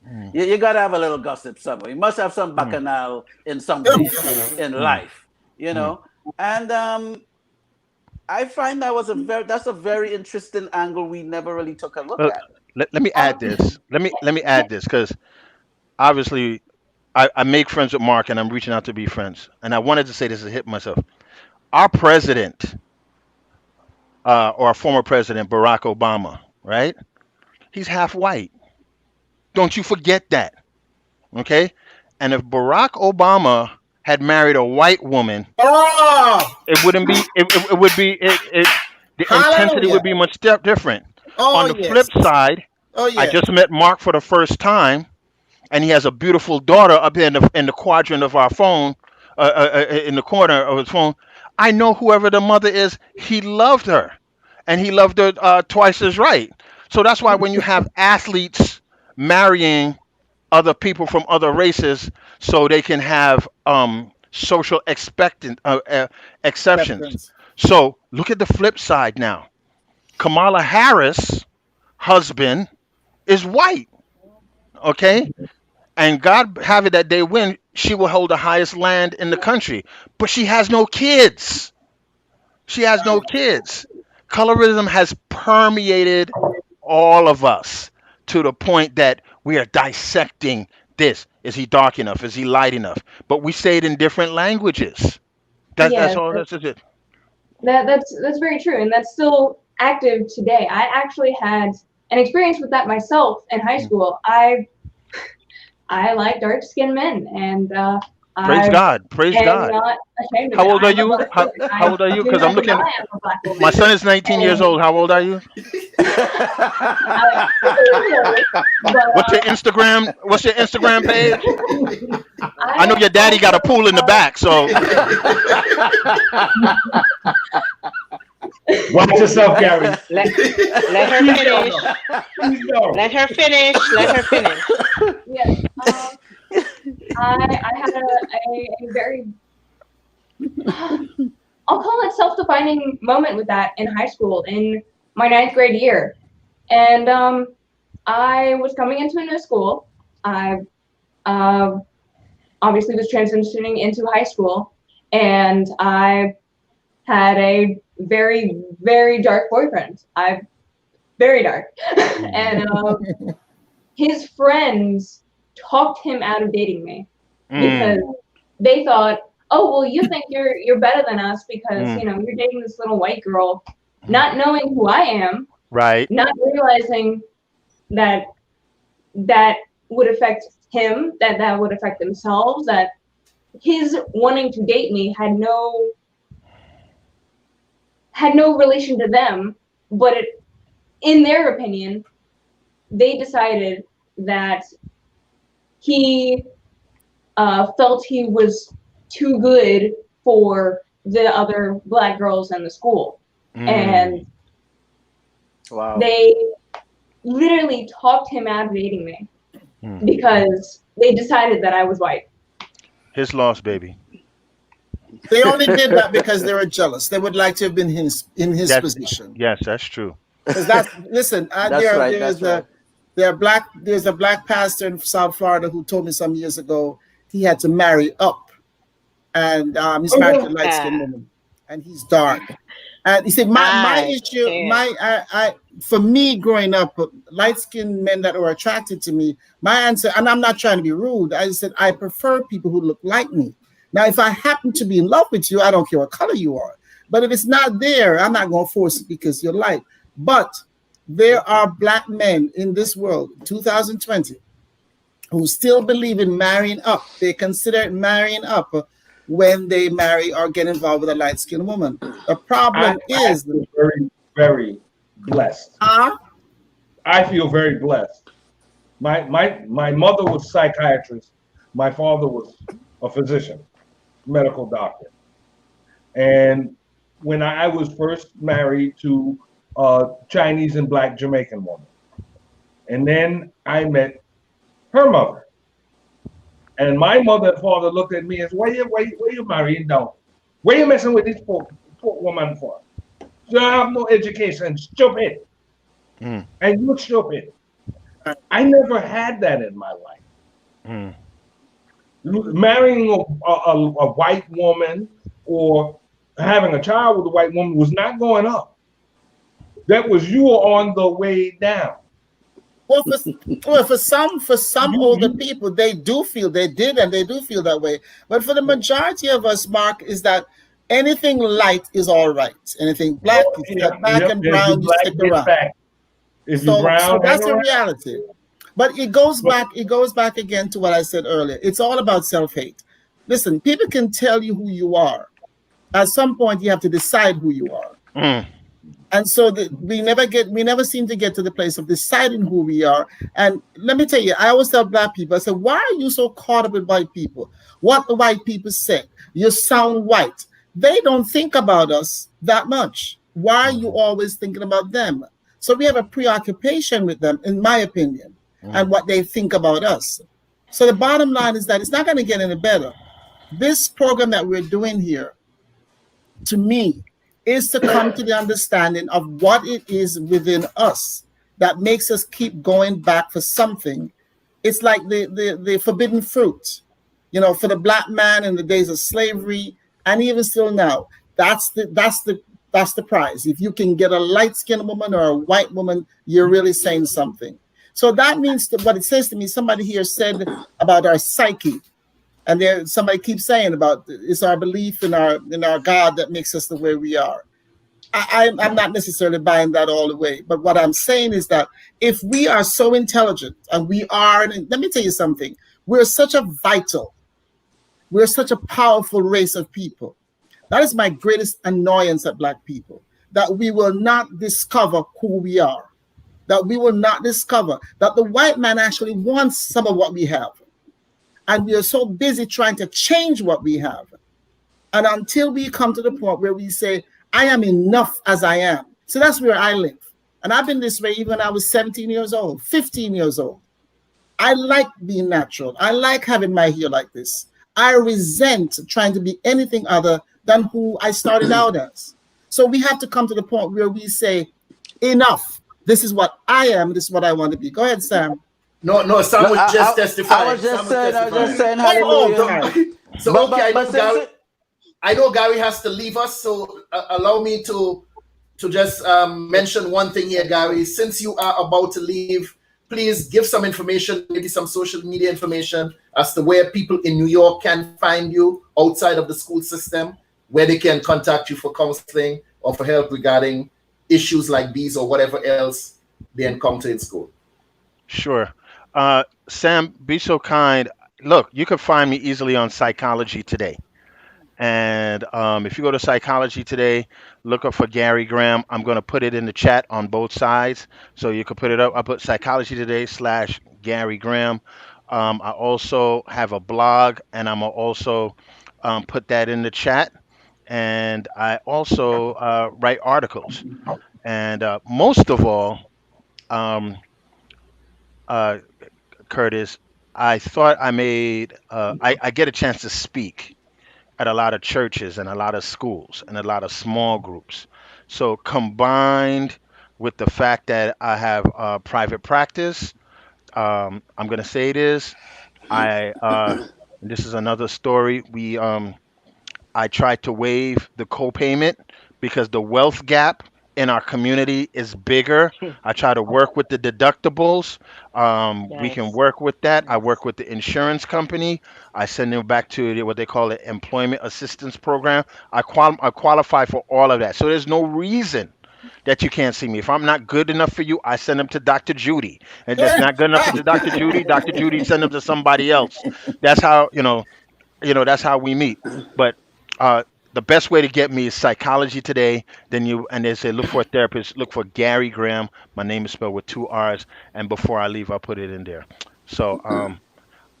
Mm, you got to have a little gossip somewhere. You must have some mm, bacchanal in something in mm, life, mm. and I find that's a very interesting angle we never really took a look Uh, at. let me add this. Let me add this because obviously I make friends with Mark and I'm reaching out to be friends. And I wanted to say this to hit myself. Our president, or our former president, Barack Obama, right? He's half white. Don't you forget that, okay? And if Barack Obama had married a white woman, Oh, it wouldn't be. It would be. The intensity would hallelujah. be much different. Oh, On the flip yes. side, Oh, I yes. just met Mark for the first time, and he has a beautiful daughter up here in the quadrant of our phone, in the corner of his phone. I know whoever the mother is, he loved her, and he loved her twice as right. So that's why when you have athletes marrying other people from other races so they can have social exceptions. Acceptance. So look at the flip side now. Kamala Harris' husband is white, okay? And God have it that they win, she will hold the highest land in the country. But she has no kids. She has no kids. Colorism has permeated all of us to the point that we are dissecting this. Is he dark enough? Is he light enough? But we say it in different languages. That's Yes, all. That's it. that's very true, and that's still active today. I actually had an experience with that myself in high school. I like dark skinned men, and Praise I God. Praise am God. not ashamed of How it. old are I'm a you? black How, woman. how I old are you? do Because I'm not looking. deny I'm a black woman. My son is 19 years And old. How old are you? I, but What's your Instagram? What's your Instagram page? I know I your daddy got also a pool in the back, so Watch yourself, Gary. Let her Please don't finish. know. Please don't. Let her finish. Let her finish. yes, I had a very I'll call it self-defining moment with that in high school in my 9th grade year, and I was coming into a new school. I uh, obviously was transitioning into high school, and I had a very, very dark boyfriend. Very dark. And his friends talked him out of dating me because they thought, oh, well, you think you're better than us because, you're dating this little white girl, not knowing who I am, right. not realizing that that would affect him, that would affect themselves, that his wanting to date me had no relation to them, but in their opinion, they decided that he felt he was too good for the other black girls in the school. And wow. they literally talked him out of dating me because they decided that I was white. His loss, baby. They only did that because they were jealous. They would like to have been in his position. Yes, that's true. Because listen, That's right. That's right. there's a black pastor in South Florida who told me some years ago he had to marry up, and he's married to a light skinned woman, and he's dark. And he said, my issue, for me growing up, light skinned men that were attracted to me, my answer, and I'm not trying to be rude, I said I prefer people who look like me. Now, if I happen to be in love with you, I don't care what color you are. But if it's not there, I'm not going to force it because you're light. But there are black men in this world, 2020, who still believe in marrying up. They consider marrying up when they marry or get involved with a light-skinned woman. The problem is very, very blessed. I feel very blessed. My mother was a psychiatrist. My father was a physician, medical doctor. And when I was first married to a Chinese and black Jamaican woman, and then I met her mother. And my mother and father looked at me and said, why you marrying down? Why you messing with this poor woman for? You have no education, stupid. And you're stupid. I never had that in my life. Marrying a white woman or having a child with a white woman was not going up. That was you were on the way down. Well, for some older people, they do feel that way. But for the majority of us, Mark, is that anything light is all right. Anything black, you step back, and brown, you stick around. So that's the reality. But it goes back again to what I said earlier. It's all about self-hate. Listen, people can tell you who you are. At some point, you have to decide who you are. And so we never seem to get to the place of deciding who we are. And let me tell you, I always tell black people, I say, why are you so caught up with white people? What the white people say? You sound white. They don't think about us that much. Why are you always thinking about them? So we have a preoccupation with them, in my opinion, and what they think about us. So the bottom line is that it's not going to get any better. This program that we're doing here, to me, is to come to the understanding of what it is within us that makes us keep going back for something. It's like the forbidden fruit, for the black man in the days of slavery, and even still now. That's the prize. If you can get a light-skinned woman or a white woman, you're really saying something. So that means that what it says to me, somebody here said about our psyche. And there, somebody keeps saying about it's our belief in our God that makes us the way we are. I'm not necessarily buying that all the way, but what I'm saying is that if we are so intelligent, and we are, and let me tell you something, we're such a powerful race of people. That is my greatest annoyance at Black people, that we will not discover who we are, that we will not discover that the white man actually wants some of what we have. And we are so busy trying to change what we have. And until we come to the point where we say, I am enough as I am. So that's where I live. And I've been this way even when I was 17 years old, 15 years old. I like being natural. I like having my hair like this. I resent trying to be anything other than who I started out as. So we have to come to the point where we say, enough. This is what I am. This is what I want to be. Go ahead, Sam. No, Sam was just testifying. I was just saying hallelujah. So okay, I know Gary has to leave us, so allow me to just mention one thing here, Gary. Since you are about to leave, please give some information, maybe some social media information as to where people in New York can find you outside of the school system, where they can contact you for counseling or for help regarding issues like these or whatever else they encounter in school. Sure. Sam, be so kind. Look, you can find me easily on Psychology Today. And if you go to Psychology Today, look up for Gary Graham. I'm going to put it in the chat on both sides. So you can put it up. I put Psychology Today / Gary Graham. I also have a blog, and I'm going to also put that in the chat. And I also write articles. And most of all, Curtis, I thought I get a chance to speak at a lot of churches and a lot of schools and a lot of small groups. So combined with the fact that I have private practice, I'm going to say this. This is another story. I tried to waive the copayment because the wealth gap in our community is bigger. I try to work with the deductibles. We can work with that. I work with the insurance company. I send them back to what they call the employment assistance program. I qualify for all of that. So there's no reason that you can't see me. If I'm not good enough for you, I send them to Dr. Judy. And that's not good enough for Dr. Judy. Dr. Judy send them to somebody else. That's how, that's how we meet. But the best way to get me is Psychology Today. And they say look for a therapist. Look for Gary Graham. My name is spelled with 2 R's. And before I leave, I'll put it in there. So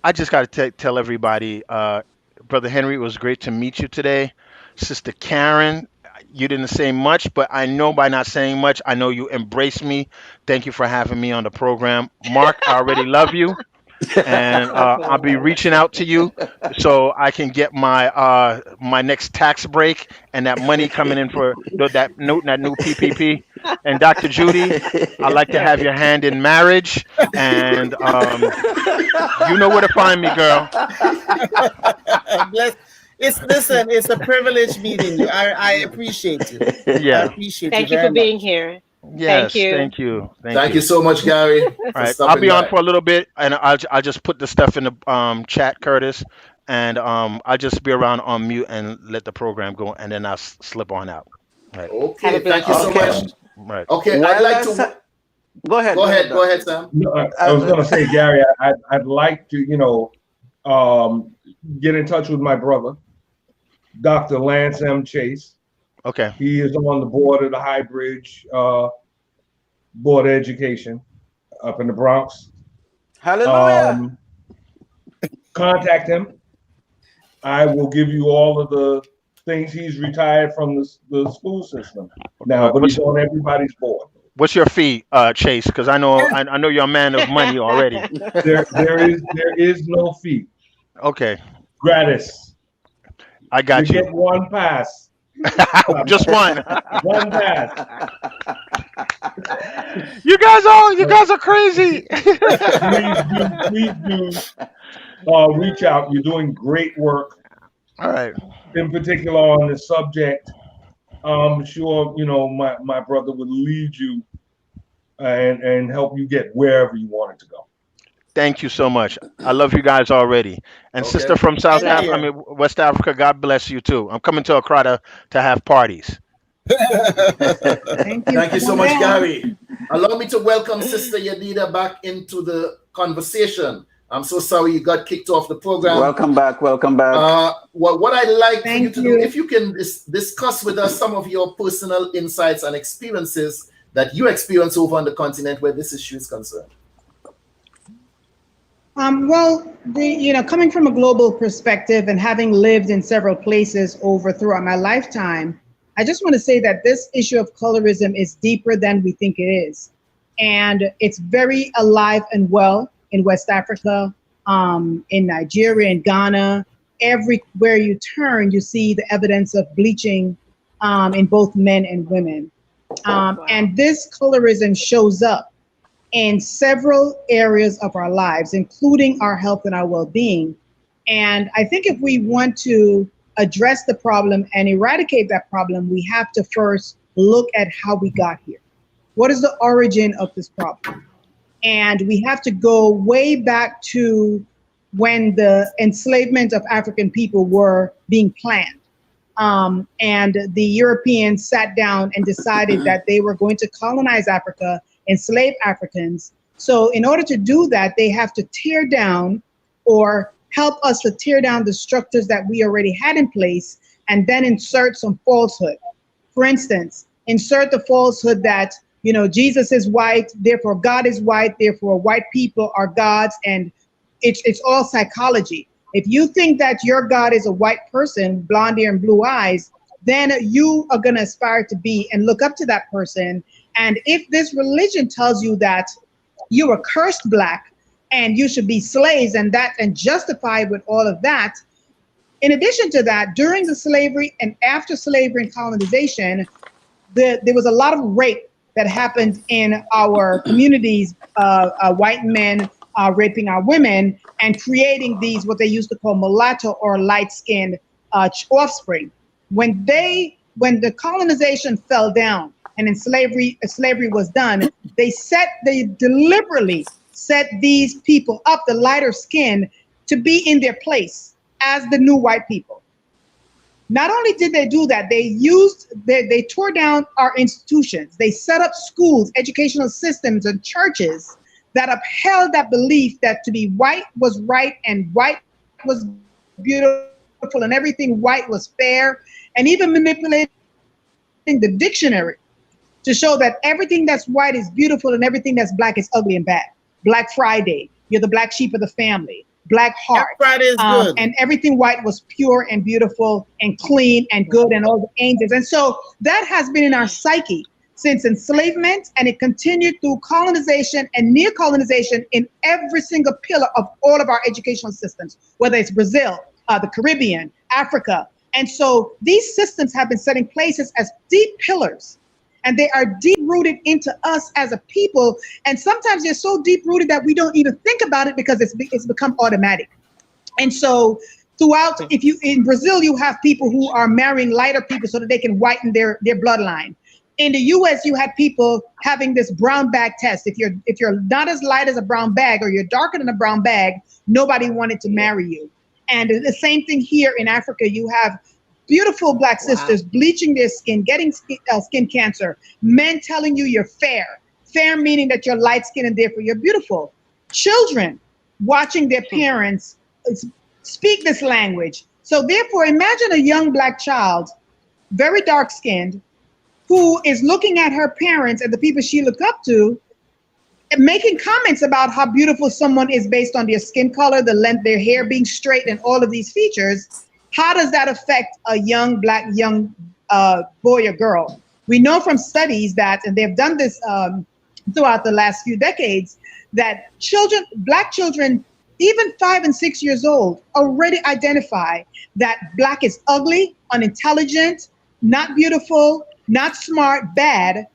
I just got to tell everybody, Brother Henry, it was great to meet you today. Sister Karen, you didn't say much, but I know by not saying much, I know you embraced me. Thank you for having me on the program. Mark, I already love you. And I'll be reaching out to you so I can get my my next tax break and that money coming in for that new PPP. And Dr. Judy, I'd like to have your hand in marriage, and you know where to find me, girl. It's a privilege meeting you. I appreciate you. Yeah. I appreciate you. Thank you for being here. Yes, Thank you. Thank you so much, Gary. All right, I'll be on for a little bit, and I'll just put the stuff in the chat, Curtis, and I'll just be around on mute and let the program go, and then I'll slip on out. Right. Okay, thank you so much. Right. Okay, Well, I'd like to go ahead. Go ahead, Sam. No, I was going to say, Gary, I'd like to, get in touch with my brother, Dr. Lance M. Chase. Okay. He is on the board of the High Bridge Board of Education up in the Bronx. Hallelujah. Contact him. I will give you all of the things. He's retired from the school system now, but he's on everybody's board. What's your fee, Chase? Because I know you're a man of money already. There is no fee. Okay, Gratis. I You got you. get one pass. Just one. One pass. You guys are crazy. Please do reach out. You're doing great work, All right. in particular on the subject. I'm sure my brother would lead you and help you get wherever you wanted to go. Thank you so much. I love you guys already. And sister Okay. from South Same Africa, I here. mean West Africa, God bless you too. I'm coming to Accra to have parties. Thank you. Thank you so much, Gary. Allow me to welcome Sister Yadida back into the conversation. I'm so sorry you got kicked off the program. Welcome back. Welcome back. What I'd like for you Thank to you. do, if you can discuss with us some of your personal insights and experiences that you experience over on the continent where this issue is concerned. Well, coming from a global perspective and having lived in several places throughout my lifetime, I just want to say that this issue of colorism is deeper than we think it is. And it's very alive and well in West Africa, in Nigeria, in Ghana. Everywhere you turn, you see the evidence of bleaching in both men and women. And this colorism shows up in several areas of our lives, including our health and our well-being. And I think if we want to address the problem and eradicate that problem, we have to first look at how we got here. What is the origin of this problem? And we have to go way back to when the enslavement of African people were being planned. And the Europeans sat down and decided that they were going to colonize Africa, enslave Africans. So in order to do that, they have to tear down or help us to tear down the structures that we already had in place and then insert some falsehood. For instance, insert the falsehood that, Jesus is white, therefore God is white, therefore white people are gods, and it's all psychology. If you think that your God is a white person, blonde hair and blue eyes, then you are going to aspire to be and look up to that person. And if this religion tells you that you are cursed black and you should be slaves and justified with all of that, in addition to that, during the slavery and after slavery and colonization, there was a lot of rape that happened in our communities, white men raping our women and creating these, what they used to call mulatto or light-skinned offspring. When the colonization fell down and in slavery was done, they deliberately set these people up, the lighter skin, to be in their place as the new white people. Not only did they do that, they tore down our institutions. They set up schools, educational systems, and churches that upheld that belief that to be white was right and white was beautiful and everything white was fair, and even manipulating the dictionary to show that everything that's white is beautiful and everything that's black is ugly and bad. Black Friday, you're the black sheep of the family. Black Heart. Black Friday is good. And everything white was pure and beautiful and clean and good and all the angels. And so that has been in our psyche since enslavement, and it continued through colonization and near colonization in every single pillar of all of our educational systems, whether it's Brazil, the Caribbean, Africa. And so these systems have been set in places as deep pillars, and they are deep rooted into us as a people. And sometimes they're so deep rooted that we don't even think about it because it's become automatic. And so in Brazil, you have people who are marrying lighter people so that they can whiten their bloodline. In the US, you had people having this brown bag test. If you're not as light as a brown bag or you're darker than a brown bag, nobody wanted to marry you. And the same thing here in Africa. You have beautiful black sisters bleaching their skin, getting skin cancer, men telling you you're fair. Fair meaning that you're light skinned and therefore you're beautiful. Children watching their parents speak this language. So therefore, imagine a young black child, very dark skinned, who is looking at her parents and the people she looked up to, and making comments about how beautiful someone is based on their skin color, the length, their hair being straight, and all of these features. How does that affect a young black boy or girl? We know from studies that, and they've done this throughout the last few decades, that children, Black children, even 5 and 6 years old, already identify that Black is ugly, unintelligent, not beautiful, not smart, bad.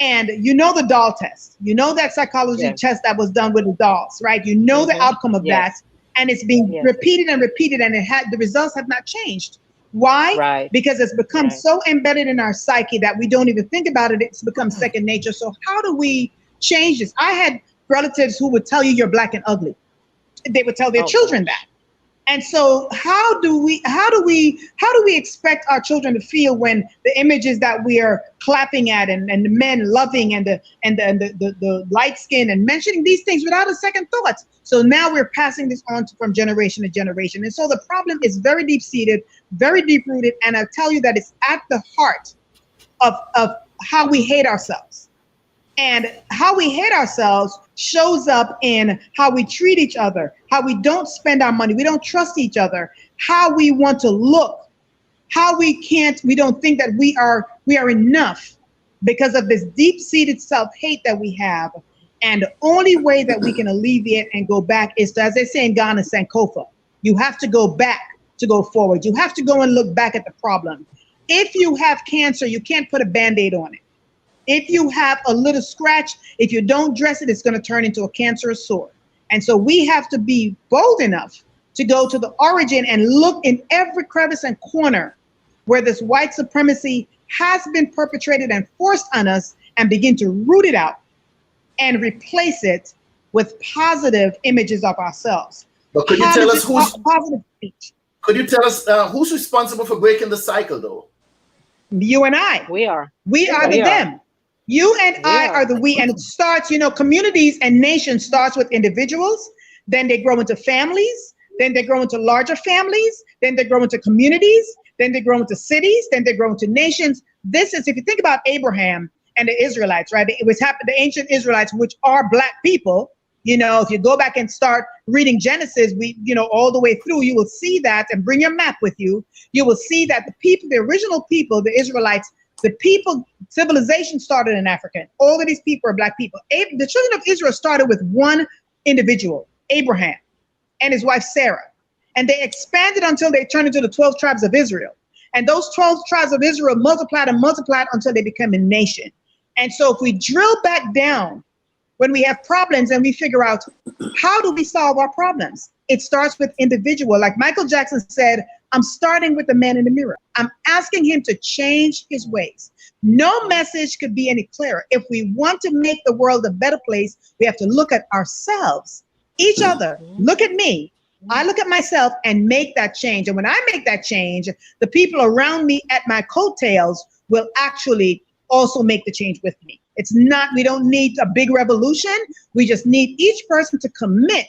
And you know the doll test. You know that psychology test that was done with the dolls, right? You know the outcome of that. And it's being repeated and repeated, and the results have not changed. Why? Right. Because it's become so embedded in our psyche that we don't even think about it. It's become second nature. So how do we change this? I had relatives who would tell you you're Black and ugly. They would tell their children that. And so how do we expect our children to feel when the images that we are clapping at and the men loving and the light skin and mentioning these things without a second thought? So now we're passing this on from generation to generation. And so the problem is very deep seated, very deep rooted. And I tell you that it's at the heart of how we hate ourselves. And how we hate ourselves shows up in how we treat each other, how we don't spend our money, we don't trust each other, how we want to look, how we don't think that we are enough because of this deep-seated self-hate that we have. And the only way that we can alleviate and go back is to, as they say in Ghana, Sankofa. You have to go back to go forward. You have to go and look back at the problem. If you have cancer, you can't put a Band-Aid on it. If you have a little scratch, if you don't dress it, it's going to turn into a cancerous sore. And so we have to be bold enough to go to the origin and look in every crevice and corner where this white supremacy has been perpetrated and forced on us, and begin to root it out and replace it with positive images of ourselves. But could you tell us positive speech? Could you tell us who's responsible for breaking the cycle, though? You and I. We are. We are the them. You and I are the we, and it starts, communities and nations starts with individuals, then they grow into families, then they grow into larger families, then they grow into communities, then they grow into cities, then they grow into nations. This is, if you think about Abraham and the Israelites, right? It was the ancient Israelites, which are Black people. If you go back and start reading Genesis, all the way through, you will see that, and bring your map with you. You will see that the original people, the Israelites, civilization started in Africa. All of these people are Black people. The children of Israel started with one individual, Abraham, and his wife Sarah. And they expanded until they turned into the 12 tribes of Israel. And those 12 tribes of Israel multiplied and multiplied until they became a nation. And so if we drill back down, when we have problems and we figure out how do we solve our problems, it starts with individual. Like Michael Jackson said, I'm starting with the man in the mirror. I'm asking him to change his ways. No message could be any clearer. If we want to make the world a better place, we have to look at ourselves, each other. Look at me. I look at myself and make that change. And when I make that change, the people around me at my coattails will actually also make the change with me. We don't need a big revolution. We just need each person to commit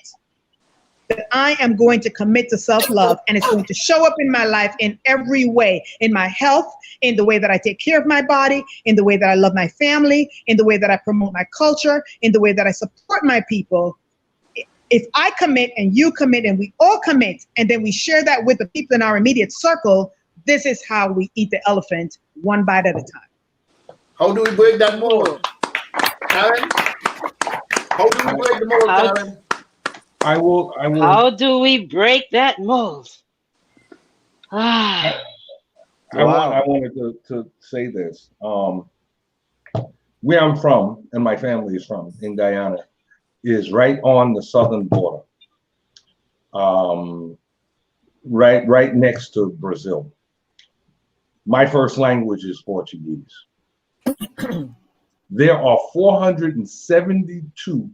that I am going to commit to self-love, and it's going to show up in my life in every way, in my health, in the way that I take care of my body, in the way that I love my family, in the way that I promote my culture, in the way that I support my people. If I commit and you commit and we all commit, and then we share that with the people in our immediate circle, this is how we eat the elephant, one bite at a time. How do we break that mold? Karen? How do we break the mold, Karen? I will. How do we break that mold? I wanted to say this. Where I'm from, and my family is from, in Guyana, is right on the southern border. Right next to Brazil. My first language is Portuguese. There are 472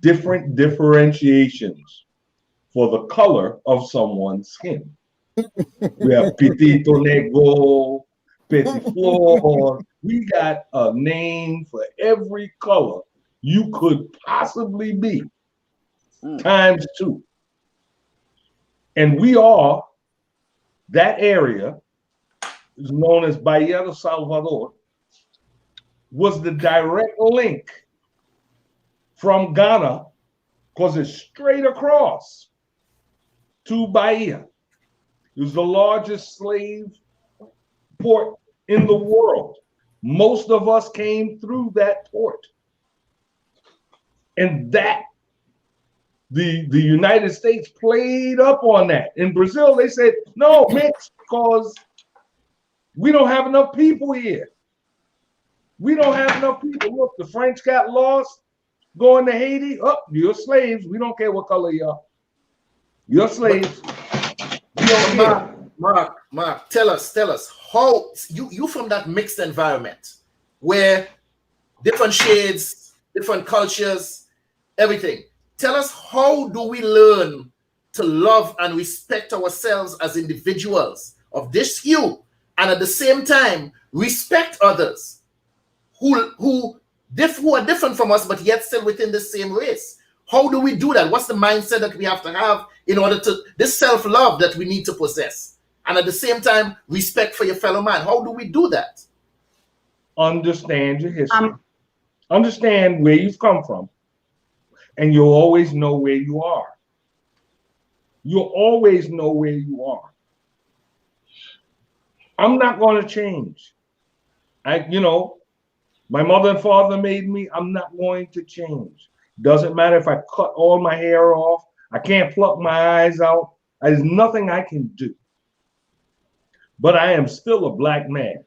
different differentiations for the color of someone's skin. We have Petito Negro, Petit Flor. We got a name for every color you could possibly be, times 2. And we are, that area is known as Bahia de Salvador, was the direct link from Ghana, because it's straight across, to Bahia. It was the largest slave port in the world. Most of us came through that port. And that, the United States played up on that. In Brazil, they said, no, mix, because we don't have enough people here. We don't have enough people. Look, the French got lost going to Haiti. Oh, you're slaves. We don't care what color you are. You're slaves. We don't care. Mark, tell us how you from that mixed environment where different shades, different cultures, everything. Tell us, how do we learn to love and respect ourselves as individuals of this hue, and at the same time respect others who are different from us, but yet still within the same race? How do we do that? What's the mindset that we have to have in order to, this self-love that we need to possess, and at the same time respect for your fellow man? How do we do that? Understand your history. Understand where you've come from, and you'll always know where you are. You'll always know where you are. I'm not going to change. My mother and father made me. I'm not going to change. Doesn't matter if I cut all my hair off. I can't pluck my eyes out. There's nothing I can do. But I am still a black man.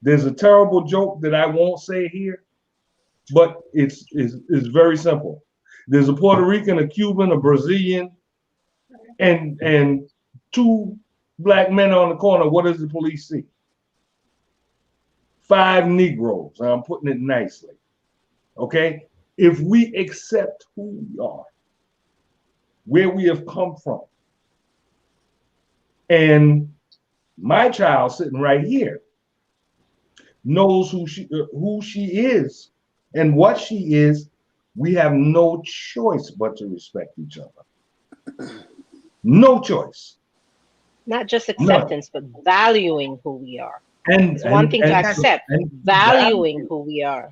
There's a terrible joke that I won't say here, but it's very simple. There's a Puerto Rican, a Cuban, a Brazilian, and two black men on the corner. What does the police see? 5 Negroes. I'm putting it nicely. Okay? If we accept who we are, where we have come from, and my child sitting right here knows who she is and what she is, we have no choice but to respect each other. No choice. Not just acceptance, but valuing who we are. And it's one thing to accept, valuing who we are.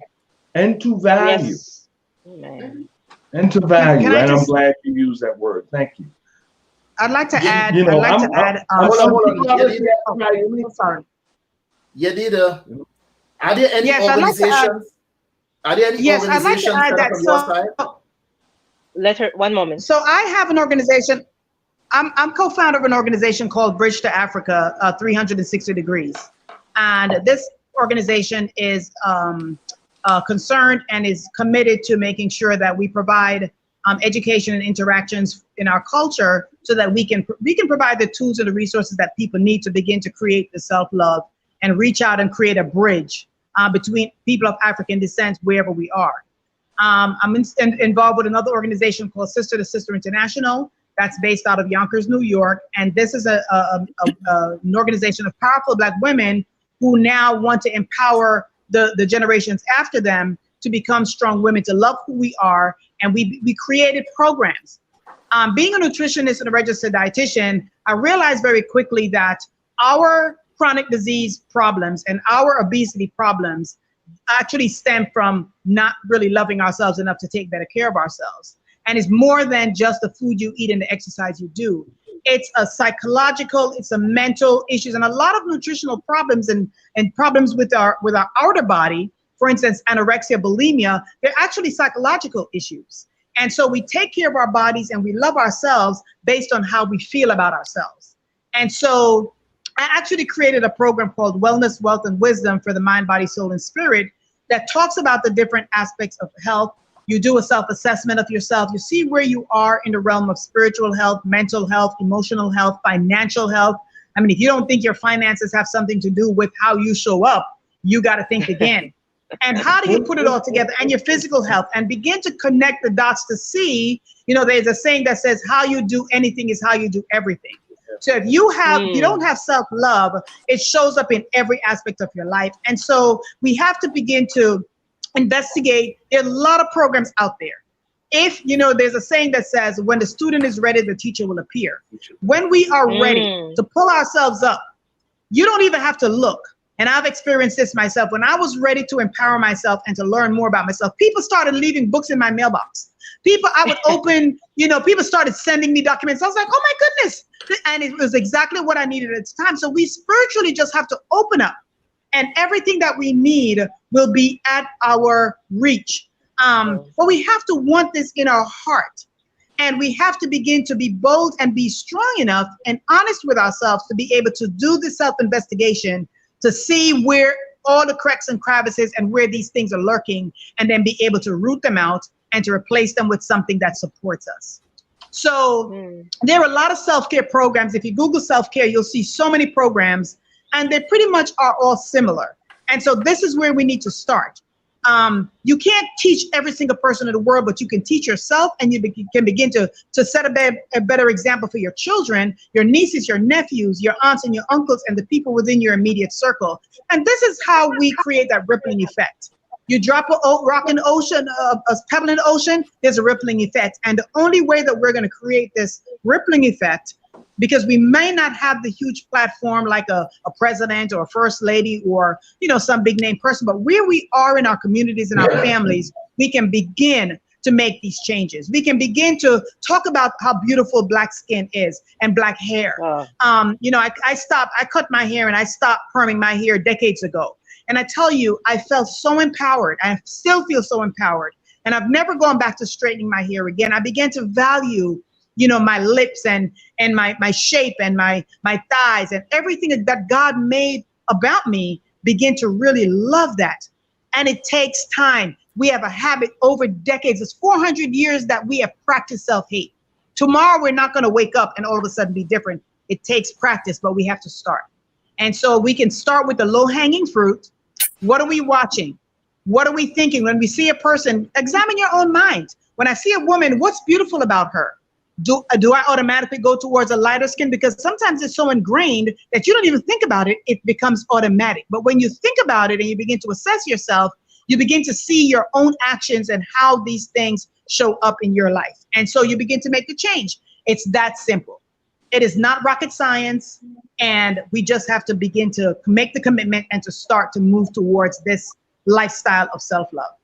And to value. Yes. Man. And to value. And I'm glad you used that word. Thank you. I'd like to add. Sorry. Yadida, are there any organizations? Are there any organizations I'd like to add that. on your side? Let her, one moment. So I have an organization. I'm co-founder of an organization called Bridge to Africa, 360 Degrees. And this organization is concerned and is committed to making sure that we provide education and interactions in our culture so that we can provide the tools and the resources that people need to begin to create the self-love and reach out and create a bridge between people of African descent wherever we are. I'm involved with another organization called Sister to Sister International that's based out of Yonkers, New York. And this is an organization of powerful Black women who now want to empower the generations after them to become strong women, to love who we are. And we created programs. Being a nutritionist and a registered dietitian, I realized very quickly that our chronic disease problems and our obesity problems actually stem from not really loving ourselves enough to take better care of ourselves. And it's more than just the food you eat and the exercise you do. It's a psychological, it's a mental issues, and a lot of nutritional problems and problems with our outer body, for instance, anorexia, bulimia, they're actually psychological issues. And so we take care of our bodies and we love ourselves based on how we feel about ourselves. And so I actually created a program called Wellness, Wealth, and Wisdom for the Mind, Body, Soul, and Spirit that talks about the different aspects of health. You do a self-assessment of yourself. You see where you are in the realm of spiritual health, mental health, emotional health, financial health. I mean, if you don't think your finances have something to do with how you show up, you got to think again. And how do you put it all together? And your physical health, and begin to connect the dots to see, there's a saying that says, how you do anything is how you do everything. So if you don't have self-love, it shows up in every aspect of your life. And so we have to begin to investigate. There are a lot of programs out there. If, there's a saying that says, when the student is ready, the teacher will appear. When we are ready to pull ourselves up, you don't even have to look. And I've experienced this myself. When I was ready to empower myself and to learn more about myself, people started leaving books in my mailbox. I would open, people started sending me documents. I was like, oh my goodness. And it was exactly what I needed at the time. So we spiritually just have to open up and everything that we need will be at our reach. But we have to want this in our heart. And we have to begin to be bold and be strong enough and honest with ourselves to be able to do the self-investigation, to see where all the cracks and crevices and where these things are lurking, and then be able to root them out and to replace them with something that supports us. So there are a lot of self-care programs. If you Google self-care, you'll see so many programs, and they pretty much are all similar. And so this is where we need to start. You can't teach every single person in the world, but you can teach yourself, and you can begin to set a better example for your children, your nieces, your nephews, your aunts and your uncles, and the people within your immediate circle. And this is how we create that rippling effect. You drop a rock in the ocean, a pebble in the ocean, there's a rippling effect. And the only way that we're going to create this rippling effect, because we may not have the huge platform like a president or a first lady or, you know, some big name person, but where we are in our communities and our families, we can begin to make these changes. We can begin to talk about how beautiful Black skin is and Black hair. You know, I cut my hair and I stopped perming my hair decades ago. And I tell you, I felt so empowered. I still feel so empowered. And I've never gone back to straightening my hair again. I began to value, you know, my lips and my shape and my thighs and everything that God made about me, begin to really love that. And it takes time. We have a habit over decades. It's 400 years that we have practiced self-hate. Tomorrow, we're not going to wake up and all of a sudden be different. It takes practice, but we have to start. And so we can start with the low-hanging fruit. What are we watching? What are we thinking? When we see a person, examine your own mind. When I see a woman, what's beautiful about her? Do I automatically go towards a lighter skin? Because sometimes it's so ingrained that you don't even think about it. It becomes automatic. But when you think about it and you begin to assess yourself, you begin to see your own actions and how these things show up in your life. And so you begin to make the change. It's that simple. It is not rocket science. And we just have to begin to make the commitment and to start to move towards this lifestyle of self-love.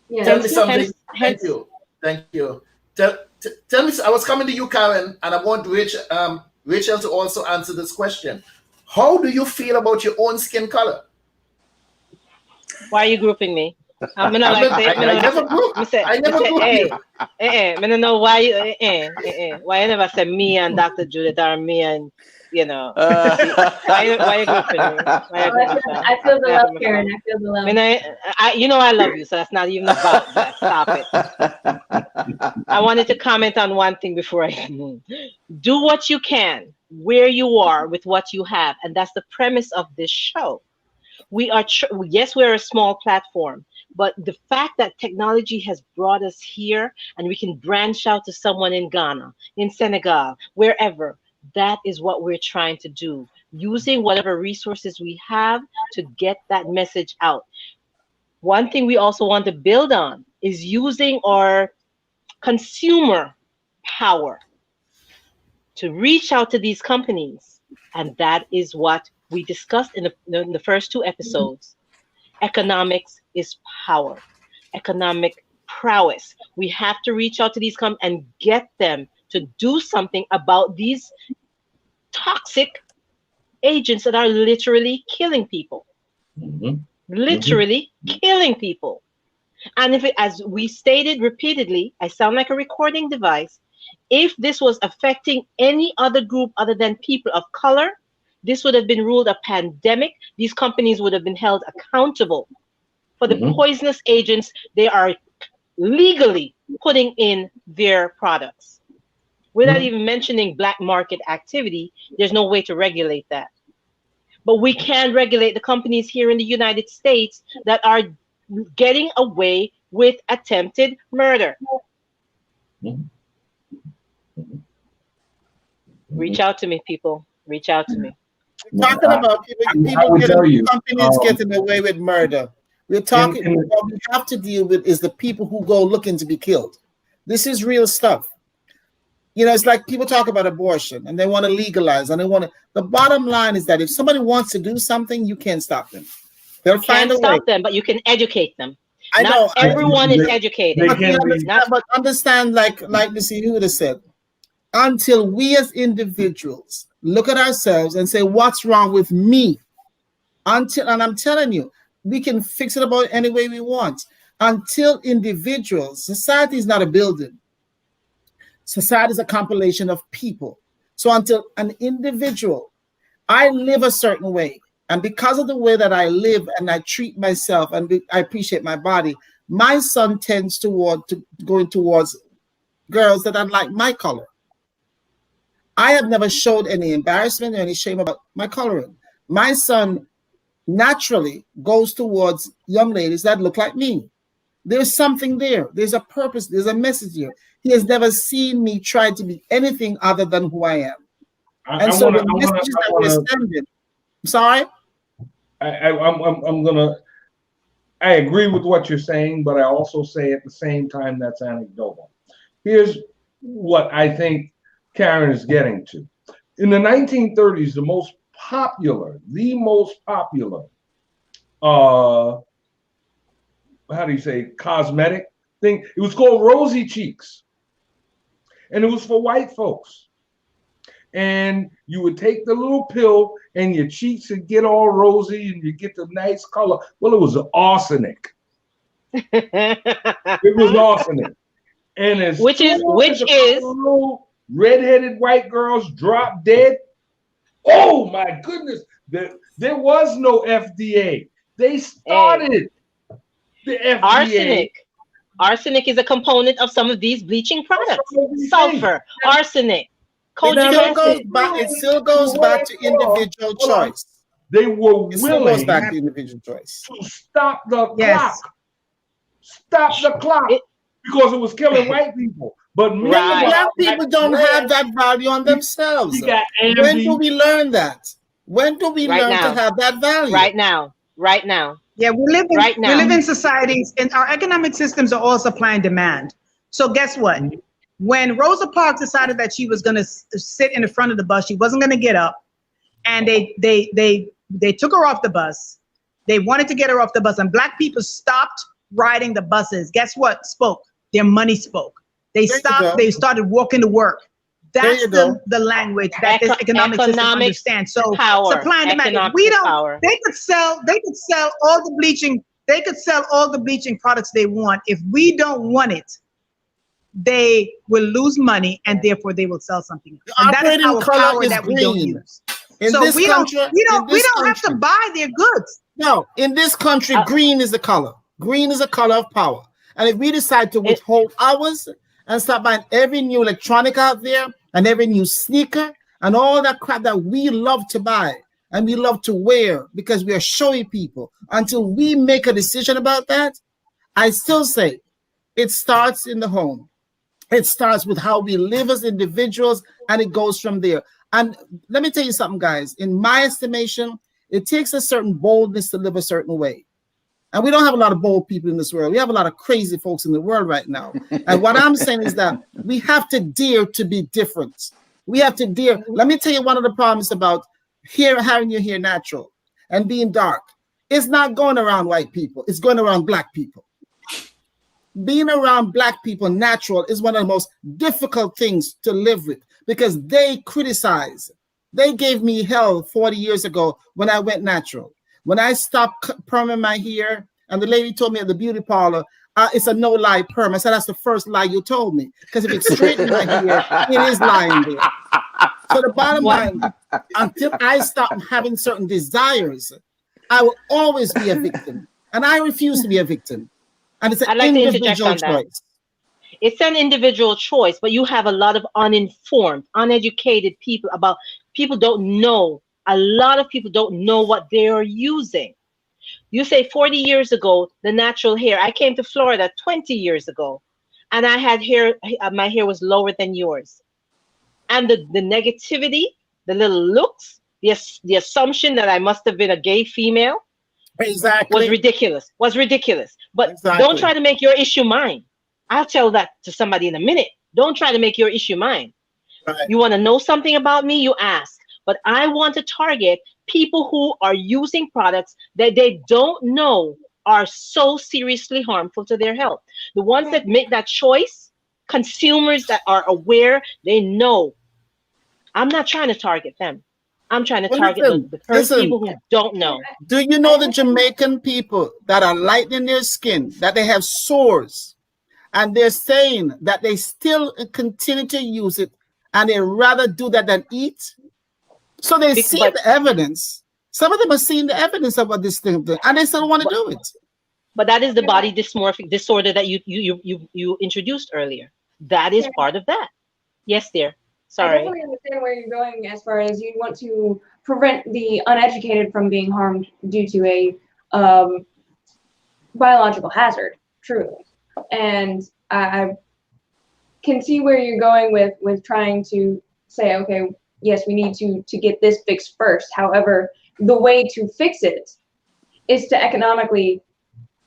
Yeah. Tell me something. Thank you. Thank you. Tell me, I was coming to you, Karen, and I want Rachel to also answer this question. How do you feel about your own skin color? Why are you grouping me? I'm gonna I never group. I never group you. I don't know why you, why you never say me and Dr. Judith or me and, you know, why you grouping me? I feel the love, Karen. I feel the love. You know I love you, so that's not even about that. Stop it. I wanted to comment on one thing before I move. Do what you can, where you are, with what you have, and that's the premise of this show. We are, yes, we're a small platform, but the fact that technology has brought us here and we can branch out to someone in Ghana, in Senegal, wherever, that is what we're trying to do, using whatever resources we have to get that message out. One thing we also want to build on is using our consumer power to reach out to these companies. And that is what we discussed in the first two episodes. Economics is power, economic prowess. We have to reach out to these companies and get them to do something about these toxic agents that are literally killing people. Literally killing people. And if it, as we stated repeatedly, I sound like a recording device, if this was affecting any other group other than people of color, this would have been ruled a pandemic. These companies would have been held accountable for the poisonous agents they are legally putting in their products. Without even mentioning black market activity, there's no way to regulate that. But we can regulate the companies here in the United States that are getting away with attempted murder. Reach out to me, people. Reach out to me. Talking about companies getting away with murder. We're talking, what we have to deal with is the people who go looking to be killed. This is real stuff. You know, it's like people talk about abortion and they want to legalize and they want to. The bottom line is that if somebody wants to do something, you can't stop them. They'll find a way. Stop them, but you can educate them. I know. Not everyone is educated. But understand, like Mr. Yehuda said, until we as individuals look at ourselves and say, what's wrong with me? Until, and I'm telling you, we can fix it about any way we want. Until individuals, society is not a building. Society is a compilation of people. So until an individual, I live a certain way, and because of the way that I live and I treat myself and I appreciate my body, my son tends toward going towards girls that are like my color. I have never showed any embarrassment or any shame about my coloring. My son naturally goes towards young ladies that look like me. There's something there. There's a purpose. There's a message here. He has never seen me try to be anything other than who I am. And so the messages that we're sending, sorry? I'm gonna, I agree with what you're saying, but I also say at the same time that's anecdotal. Here's what I think Karen is getting to. In the 1930s, the most popular, how do you say, cosmetic thing, it was called rosy cheeks. And it was for white folks. And you would take the little pill and your cheeks would get all rosy and you get the nice color. Well, it was arsenic. It was arsenic. And as which is little redheaded white girls drop dead. Oh my goodness. There was no FDA. They started the FDA. Arsenic is a component of some of these bleaching products. Sulfur, arsenic, kojic acid. It still goes back to individual choice. They were willing back to individual choice to stop the clock. Stop the clock because it was killing white people. But black people don't have that value on themselves. When do we learn that? When do we learn to have that value? Right now. Right now. Yeah, we live in societies, and our economic systems are all supply and demand. So guess what? When Rosa Parks decided that she was going to sit in the front of the bus, she wasn't going to get up, and they took her off the bus. They wanted to get her off the bus, and black people stopped riding the buses. Guess what? Spoke. Their money spoke. They stopped. They started walking to work. That's the language that this economic system understands. So supply and demand. We don't. They could sell all the bleaching. They could sell all the bleaching products they want. If we don't want it, they will lose money, and therefore they will sell something. And that is our power that we don't use. So we don't have to buy their goods. No, in this country, green is the color. Green is a color of power. And if we decide to withhold ours and start buying every new electronic out there and every new sneaker and all that crap that we love to buy and we love to wear because we are showy people, until we make a decision about that, I still say it starts in the home. It starts with how we live as individuals, and it goes from there. And let me tell you something, guys. In my estimation, it takes a certain boldness to live a certain way. And we don't have a lot of bold people in this world. We have a lot of crazy folks in the world right now. And what I'm saying is that we have to dare to be different. We have to dare. Let me tell you one of the problems about having your hair natural and being dark. It's not going around white people. It's going around black people. Being around black people natural is one of the most difficult things to live with because they criticize. They gave me hell 40 years ago when I went natural. When I stopped perming my hair, and the lady told me at the beauty parlor, it's a no-lie perm. I said, that's the first lie you told me. Because if it's straight in my hair, it is lying there. So the bottom line, until I stop having certain desires, I will always be a victim. And I refuse to be a victim. And it's an individual choice. It's an individual choice, but you have a lot of uninformed, uneducated people don't know. A lot of people don't know what they are using. You say 40 years ago, the natural hair. I came to Florida 20 years ago, and I had hair, my hair was lower than yours. And the negativity, the little looks, the assumption that I must have been a gay female was ridiculous. But don't try to make your issue mine. I'll tell that to somebody in a minute. Don't try to make your issue mine. You want to know something about me? You ask. But I want to target people who are using products that they don't know are so seriously harmful to their health. The ones that make that choice, consumers that are aware, they know. I'm not trying to target them. I'm trying to Well, target the current people who don't know. Do you know the Jamaican people that are light in their skin, that they have sores, and they're saying that they still continue to use it, and they rather do that than eat? So they see the evidence. Some of them are seeing the evidence of what this thing does, and they still want to do it. But that is the body dysmorphic disorder that you introduced earlier. That is part of that. Yes, dear. Sorry. I definitely understand where you're going as far as you want to prevent the uneducated from being harmed due to a biological hazard, truly. And I can see where you're going with trying to say, okay, yes, we need to get this fixed first. However, the way to fix it is to economically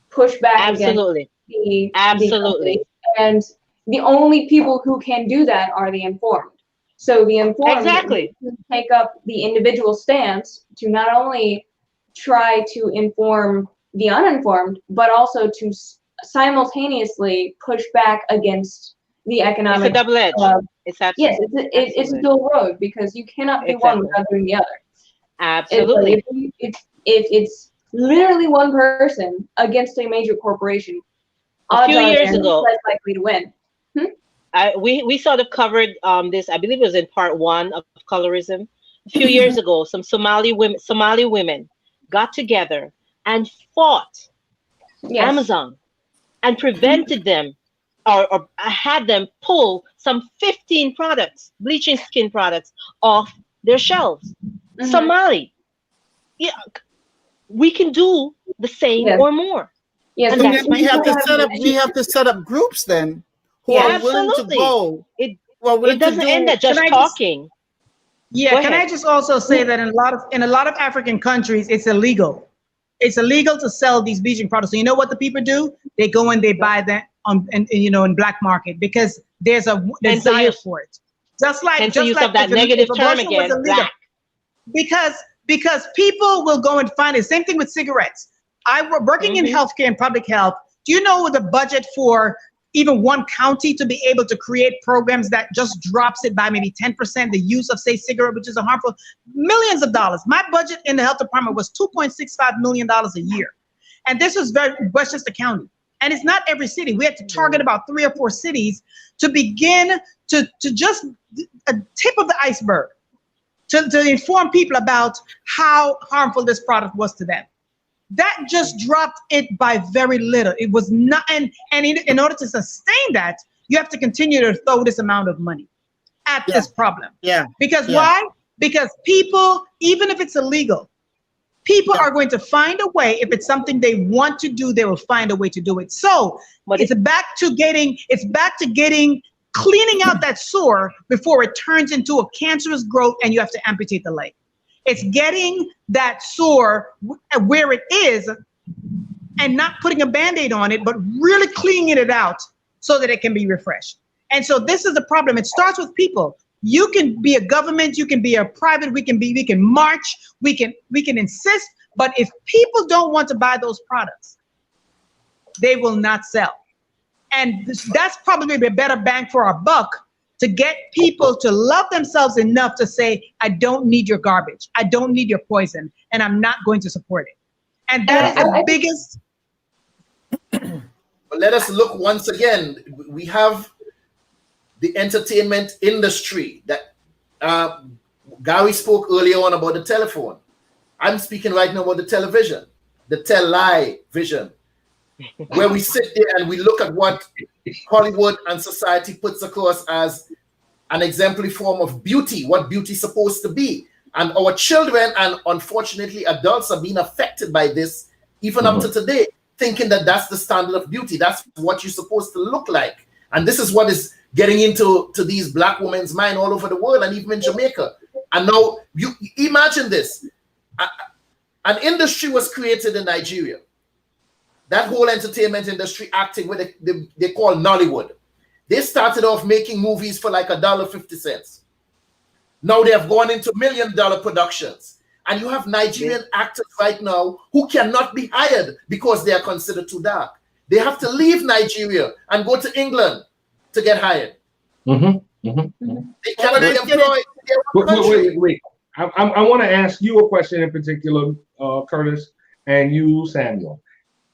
push back Absolutely. against Absolutely. And the only people who can do that are the informed. So the informed take up the individual stance to not only try to inform the uninformed, but also to simultaneously push back against the economic. It's a double edge. It's absolutely. Yes, it's a dual road because you cannot do one without doing the other. Absolutely. If it's literally one person against a major corporation, a few years ago, less likely to win. We sort of covered this. I believe it was in part 1 of Colorism. A few years ago, some Somali women got together and fought Amazon and prevented them or had them pull some 15 products, bleaching skin products, off their shelves. Somali. Yeah, we can do the same or more. Yes, and then we have to set up groups then who are willing to go. It doesn't end at just talking. Can I just also say that in a lot of African countries, it's illegal. It's illegal to sell these bleaching products. So you know what the people do? They go and they buy them in black market because there's a desire for it. Just like that negative term again, black. Because people will go and find it. Same thing with cigarettes. I were working in healthcare and public health. Do you know the budget for even one county to be able to create programs that just drops it by maybe 10%, the use of, say, cigarette, which is a harmful, millions of dollars. My budget in the health department was $2.65 million a year. And this was Westchester County. And it's not every city. We had to target about 3 or 4 cities to begin to just a tip of the iceberg to inform people about how harmful this product was to them. That just dropped it by very little. It was not, and in order to sustain that, you have to continue to throw this amount of money at this problem. Because why? Because people, even if it's illegal, people are going to find a way. If it's something they want to do, they will find a way to do it. So it's back to cleaning out that sore before it turns into a cancerous growth and you have to amputate the leg. It's getting that sore where it is and not putting a Band-Aid on it, but really cleaning it out so that it can be refreshed. And so this is the problem. It starts with people. You can be a government, you can be a private, we can march, we can insist, but if people don't want to buy those products, they will not sell. And that's probably a better bang for our buck, to get people to love themselves enough to say, I don't need your garbage. I don't need your poison, and I'm not going to support it. And that is the biggest. But let us look once again. We have the entertainment industry that Gary spoke earlier on about the telephone. I'm speaking right now about the television, the tele-vision, where we sit there and we look at what Hollywood and society puts across as an exemplary form of beauty, what beauty is supposed to be. And our children and unfortunately adults are being affected by this, even up to today, thinking that that's the standard of beauty. That's what you're supposed to look like. And this is what is getting into these black women's mind all over the world and even in Jamaica. And now you imagine this. An industry was created in Nigeria. That whole entertainment industry acting with they call Nollywood. They started off making movies for like $1.50. Now they have gone into $1 million productions. And you have Nigerian actors right now who cannot be hired because they are considered too dark. They have to leave Nigeria and go to England to get hired. They cannot be employed. Wait. I want to ask you a question in particular, Curtis, and you, Samuel.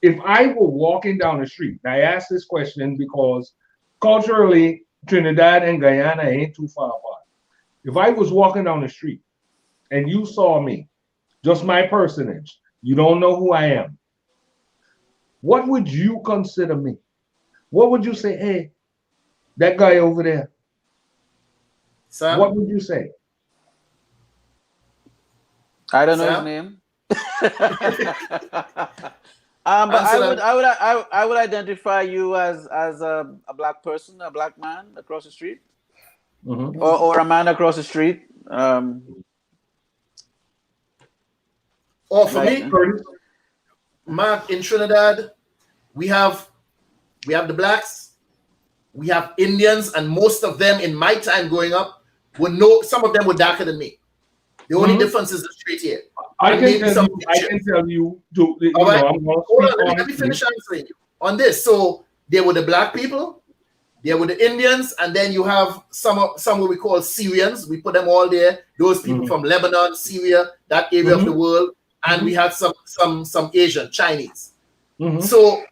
If I were walking down the street, and I ask this question because culturally, Trinidad and Guyana ain't too far apart. If I was walking down the street and you saw me, just my personage, you don't know who I am, what would you consider me? What would you say? Hey, that guy over there. Sam? What would you say? I don't know his Sam? name. But I would identify you as a black person, a black man across the street, or a man across the street. Or for me, Mark, in Trinidad, we have the blacks, we have Indians, and most of them in my time growing up some of them were darker than me. The only difference is the straight hair. I can tell you. Let me finish answering you on this. So there were the black people, there were the Indians, and then you have some what we call Syrians. We put them all there. Those people from Lebanon, Syria, that area of the world, and we had some Asian, Chinese. So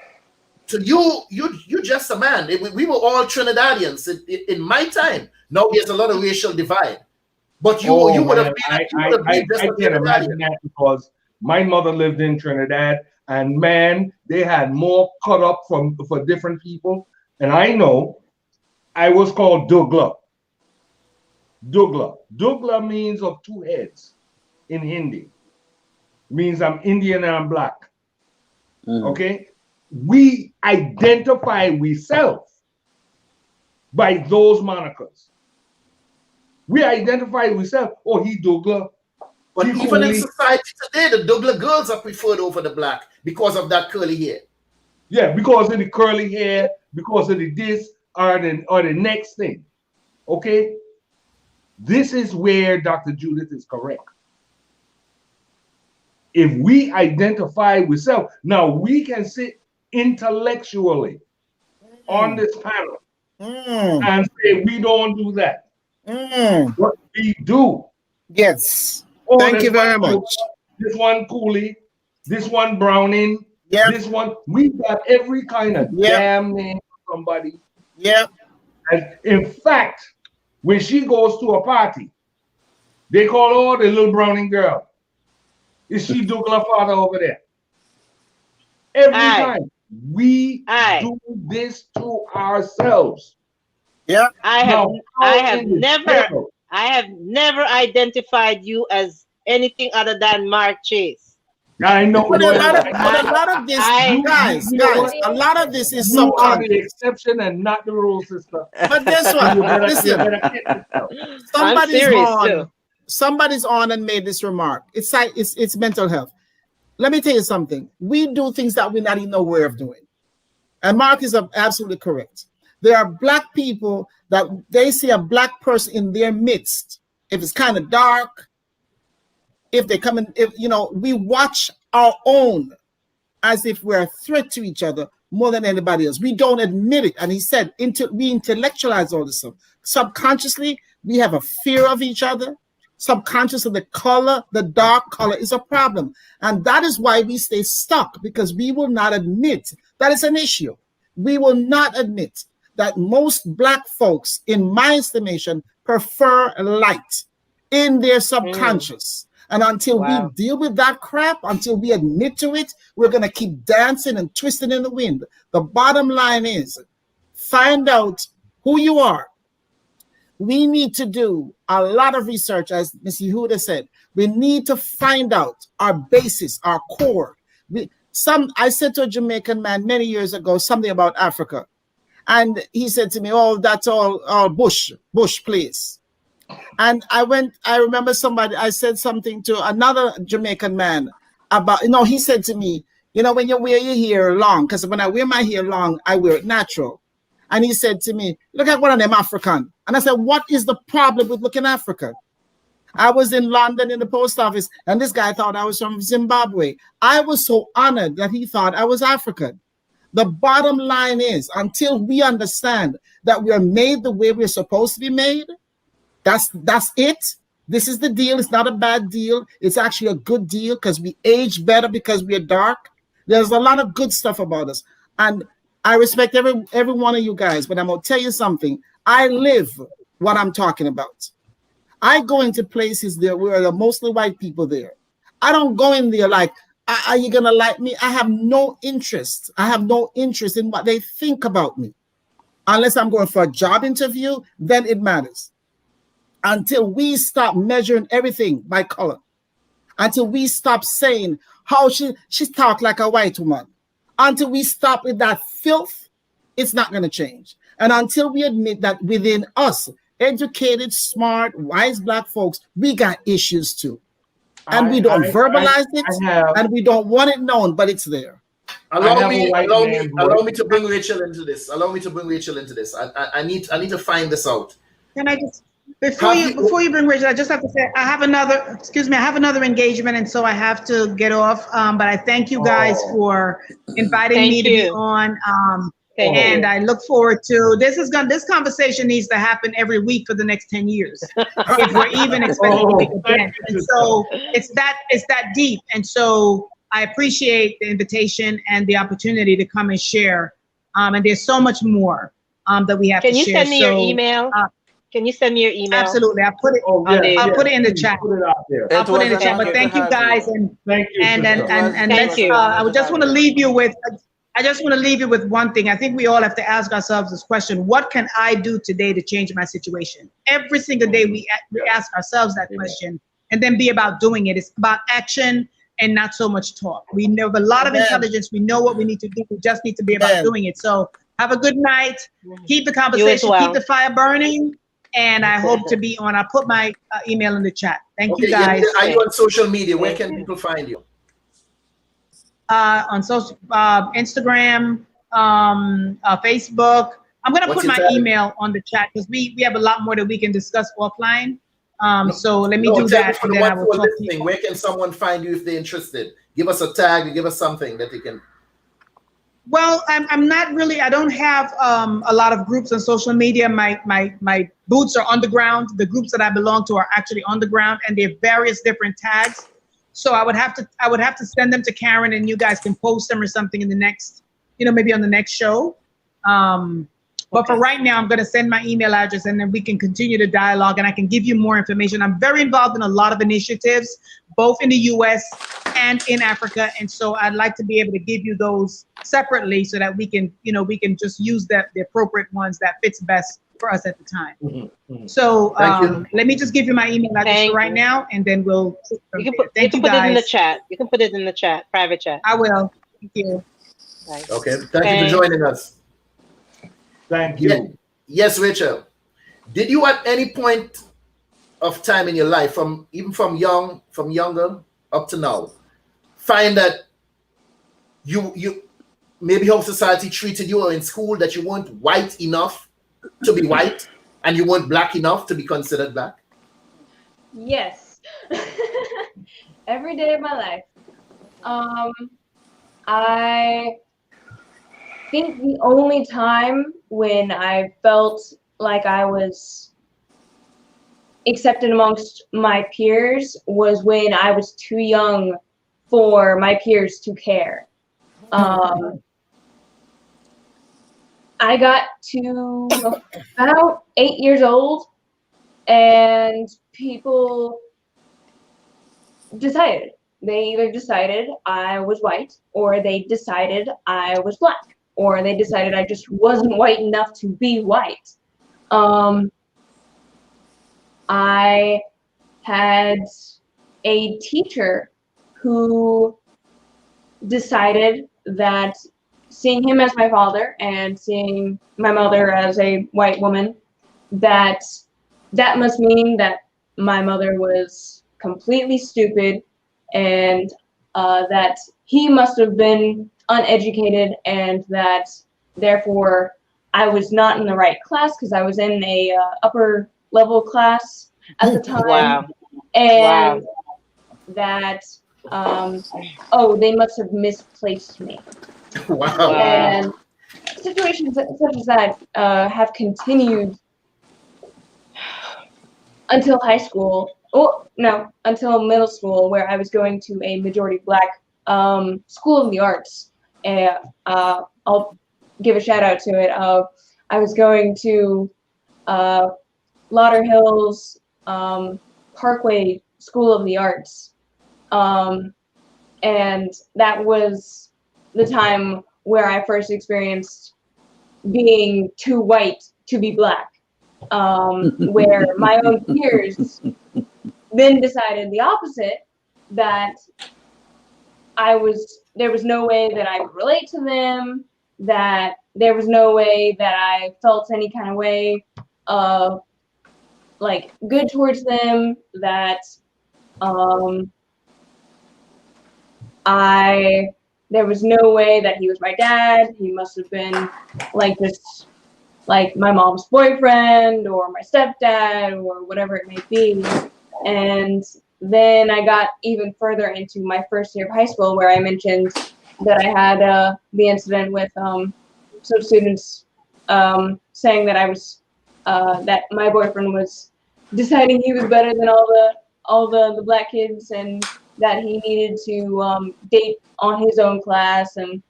to you just a man. We were all Trinidadians in my time. Now there's a lot of racial divide. But you would have been. I can't imagine that because my mother lived in Trinidad, and man, they had more cut up for different people. And I know I was called Dugla. Dugla means of two heads in Hindi. Means I'm Indian and I'm black. Okay? We identify ourselves by those monikers. We identify ourselves. Oh, he Douglas. But even in society today, the Douglas girls are preferred over the black because of that curly hair. Yeah, because of the curly hair, because of the this or the next thing. Okay? This is where Dr. Judith is correct. If we identify with self, now we can sit intellectually on this panel and say we don't do that. What we do. Yes. Thank you very much. This one Cooley, this one Browning, this one. We got every kind of damn name for somebody. Yeah. And in fact, when she goes to a party, they call all the little Browning girl. Is she Douglas father over there? Every time we do this to ourselves. Yeah. I have never identified you as anything other than Mark Chase. I know. But a lot of this, guys, a lot of this is you are the exception and not the rule, sister. But guess what? Listen, somebody's on and made this remark. It's like it's mental health. Let me tell you something. We do things that we're not even aware of doing. And Mark is absolutely correct. There are black people that they see a black person in their midst. If it's kind of dark, if they come in, we watch our own as if we're a threat to each other more than anybody else. We don't admit it. And he said, we intellectualize all this stuff. Subconsciously, we have a fear of each other. Subconsciously, the color, the dark color is a problem. And that is why we stay stuck, because we will not admit that it's an issue. We will not admit that most black folks, in my estimation, prefer light in their subconscious. And until we deal with that crap, until we admit to it, we're going to keep dancing and twisting in the wind. The bottom line is, find out who you are. We need to do a lot of research, as Ms. Yehuda said. We need to find out our basis, our core. I said to a Jamaican man many years ago something about Africa. And he said to me, oh, that's all bush place. And I remember I said something to another Jamaican man about, he said to me, when you wear your hair long, because when I wear my hair long, I wear it natural. And he said to me, look at one of them African. And I said, what is the problem with looking African? I was in London in the post office, and this guy thought I was from Zimbabwe. I was so honored that he thought I was African. The bottom line is, until we understand that we are made the way we're supposed to be made, that's it. This is the deal. It's not a bad deal. It's actually a good deal because we age better because we are dark. There's a lot of good stuff about us. And I respect every one of you guys, but I'm going to tell you something. I live what I'm talking about. I go into places there where there are mostly white people there. I don't go in there like, are you going to like me? I have no interest. I have no interest in what they think about me. Unless I'm going for a job interview, then it matters. Until we stop measuring everything by color, until we stop saying how she talk like a white woman, until we stop with that filth, it's not going to change. And until we admit that within us, educated, smart, wise Black folks, we got issues too. And we don't verbalize it, and we don't want it known, but it's there. Allow me to bring Rachel into this. I need to find this out. Can I just before you bring Rachel, I just have to say I have another engagement, and so I have to get off. But I thank you guys for inviting me to be on. And I look forward to this conversation needs to happen every week for the next 10 years if we're even expecting to make a dent. And so it's that deep. And so I appreciate the invitation and the opportunity to come and share. And there's so much more that we have to share. Can you send me your email? Can you send me your email? Absolutely. I'll put it. I'll put it in the chat. Put it out there. I'll put it in the chat. But thank you guys, and thank you. And thank you. I would just want to leave you with. I just want to leave you with one thing. I think we all have to ask ourselves this question: what can I do today to change my situation? Every single day we ask ourselves that question, and then be about doing it. It's about action and not so much talk. We know a lot of intelligence. We know what we need to do. We just need to be about doing it. So have a good night. Keep the conversation. Keep the fire burning. And I hope to be on. I'll put my email in the chat. Thank you, guys. Are you on social media? Where can people find you? On social, Instagram, Facebook. I'm going to put my email on the chat because we have a lot more that we can discuss offline. So let me do that. And then I will talk to you. Where can someone find you if they're interested? Give us a tag. Give us something that they can. Well, I'm not really. I don't have a lot of groups on social media. My boots are underground. The groups that I belong to are actually underground, and they have various different tags. So I would have to send them to Karen, and you guys can post them or something in the next, maybe on the next show. But for right now, I'm going to send my email address, and then we can continue the dialogue, and I can give you more information. I'm very involved in a lot of initiatives, both in the U.S. and in Africa, and so I'd like to be able to give you those separately so that we can, we can just use the appropriate ones that fits best for us at the time. Mm-hmm. So let me just give you my email address right now, and then we'll. You can put it in the chat. You can put it in the chat, private chat. I will. Thank you. Nice. Okay. Thank you for joining us. Thank you. Yes, Rachel. Did you at any point of time in your life, from younger up to now, find that you maybe how society treated you or in school that you weren't white enough to be white and you weren't Black enough to be considered Black? Yes. Every day of my life. I think the only time when I felt like I was accepted amongst my peers was when I was too young for my peers to care. I got to about 8 years old, and people decided. They either decided I was white, or they decided I was Black, or they decided I just wasn't white enough to be white. I had a teacher who decided that seeing him as my father and seeing my mother as a white woman, that must mean that my mother was completely stupid, and that he must have been uneducated, and that therefore I was not in the right class because I was in a upper level class at the time. Wow. And that they must have misplaced me. Wow. And situations such as that have continued until high school, Oh, no, until middle school, where I was going to a majority Black school of the arts. And I'll give a shout out to it. I was going to Lauderhill's Parkway School of the Arts. And that was the time where I first experienced being too white to be Black. Where my own peers then decided the opposite, that there was no way that I could relate to them, that there was no way that I felt any kind of way like good towards them, that there was no way that he was my dad. He must have been like just like my mom's boyfriend or my stepdad or whatever it may be. And then I got even further into my first year of high school, where I mentioned that I had the incident with some students saying that I was that my boyfriend was deciding he was better than all the Black kids, and that he needed to date on his own class, and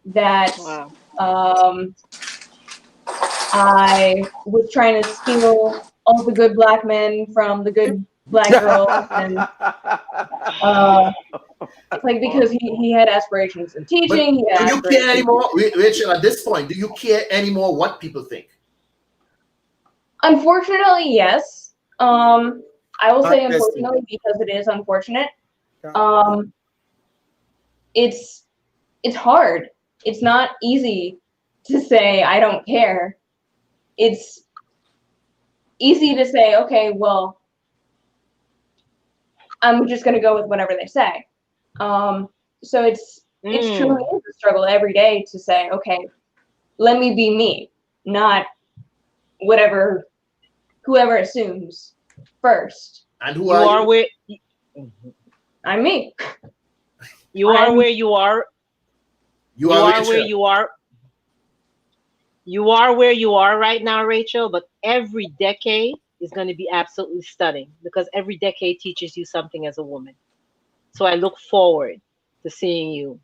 that I was trying to steal all the good Black men from the good Black girls, and like because he had aspirations in teaching. Do you care anymore, Rachel? At this point, do you care anymore what people think? Unfortunately, yes. I will say unfortunately because it is unfortunate. It's hard. It's not easy to say I don't care. It's easy to say, okay, well, I'm just gonna go with whatever they say. So it's truly a struggle every day to say, okay, let me be me, not whoever assumes first. And who are you? Where I'm me. You are where you are. You are where you are. You are where you are right now, Rachel, but every decade is going to be absolutely stunning because every decade teaches you something as a woman. So I look forward to seeing you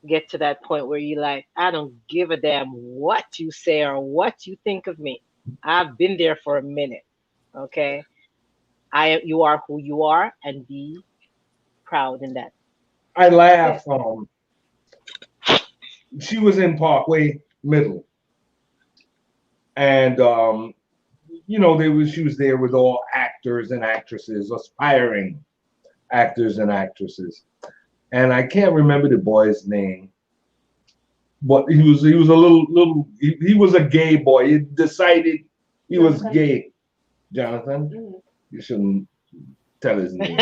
get to that point where you're like, I don't give a damn what you say or what you think of me. I've been there for a minute. Okay. You are who you are, and be proud in that. I laugh. She was in Parkway Middle, and she was there with all actors and actresses, aspiring actors and actresses, and I can't remember the boy's name, but he was a he was a gay boy. He decided he was gay. Jonathan, you shouldn't tell his name.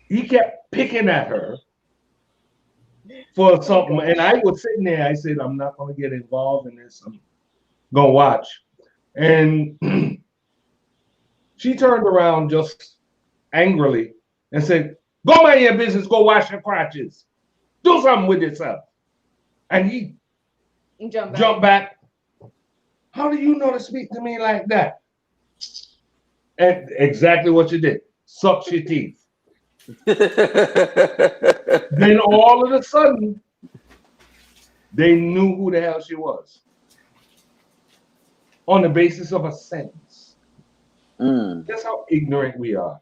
He kept picking at her for something, and I was sitting there. I said, I'm not going to get involved in this. I'm going to watch. And she turned around just angrily and said, go mind your business, go wash your crotches. Do something with yourself. And he jumped back. How do you know to speak to me like that? And exactly what you did. Sucked your teeth. Then all of a sudden, they knew who the hell she was on the basis of a sentence. That's how ignorant we are.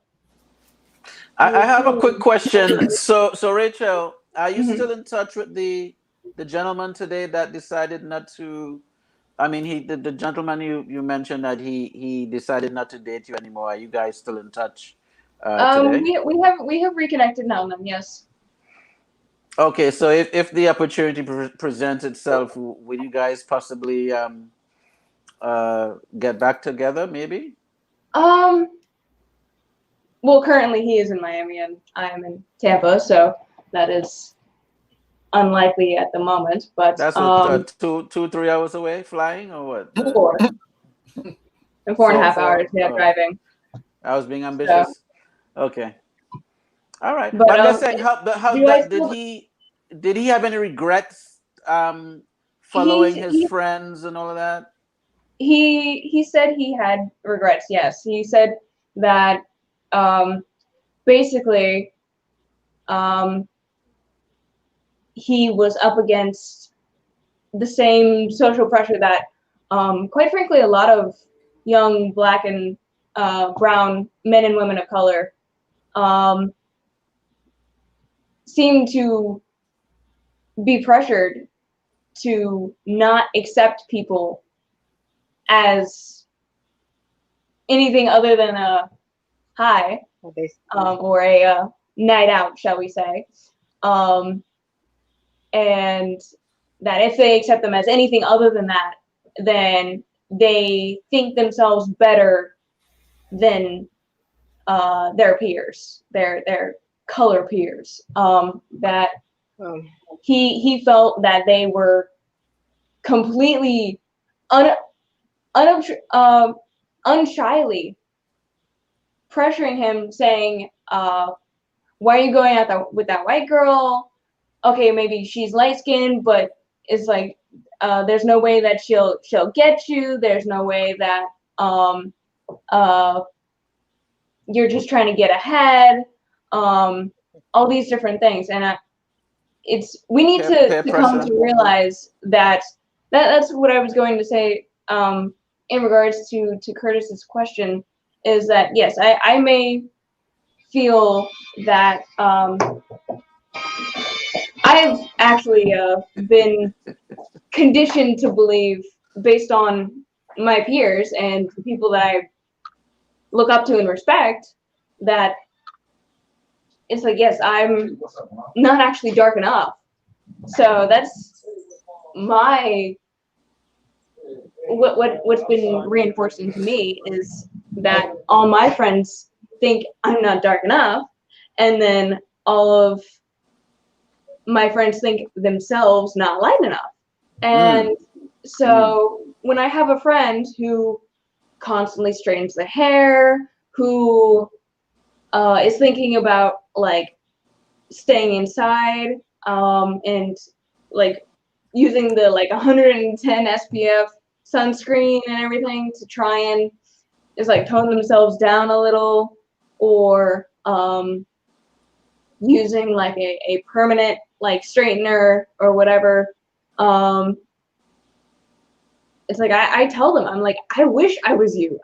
I have a quick question. So Rachel, are you still in touch with the gentleman today that decided not to? I mean, the gentleman you mentioned that he decided not to date you anymore. Are you guys still in touch today? We have reconnected now and then. Yes. Okay, so if the opportunity presents itself, will you guys possibly get back together? Maybe. Well, currently he is in Miami and I am in Tampa, so that is unlikely at the moment. But that's what, 3 hours away flying or what? 4 and 4.5 hours. Yeah, driving. I was being ambitious. So. Okay. All right. But I'm just saying, did he have any regrets following his friends and all of that? he said he had regrets. Yes, he said that basically he was up against the same social pressure that, quite frankly, a lot of young Black and brown men and women of color seem to be pressured to not accept people as anything other than a hi, or a night out, shall we say. And that if they accept them as anything other than that, then they think themselves better than their peers, their color peers. That he felt that they were completely unshyly pressuring him, saying, why are you going out with that white girl? Okay, maybe she's light skinned, but it's like there's no way that she'll get you. There's no way that you're just trying to get ahead. All these different things, and we need to come to realize that that's what I was going to say in regards to Curtis's question, is that yes, I may feel that I've actually been conditioned to believe, based on my peers and the people that I look up to and respect, that it's like, yes, I'm not actually dark enough. So that's what's been reinforced into me, is that all my friends think I'm not dark enough, and then all of my friends think themselves not light enough. And so when I have a friend who constantly straightens their hair, who is thinking about like staying inside, and like using the like 110 SPF sunscreen and everything to try and just like tone themselves down a little, or using like a permanent like straightener or whatever, it's like I tell them, I'm like, I wish I was you.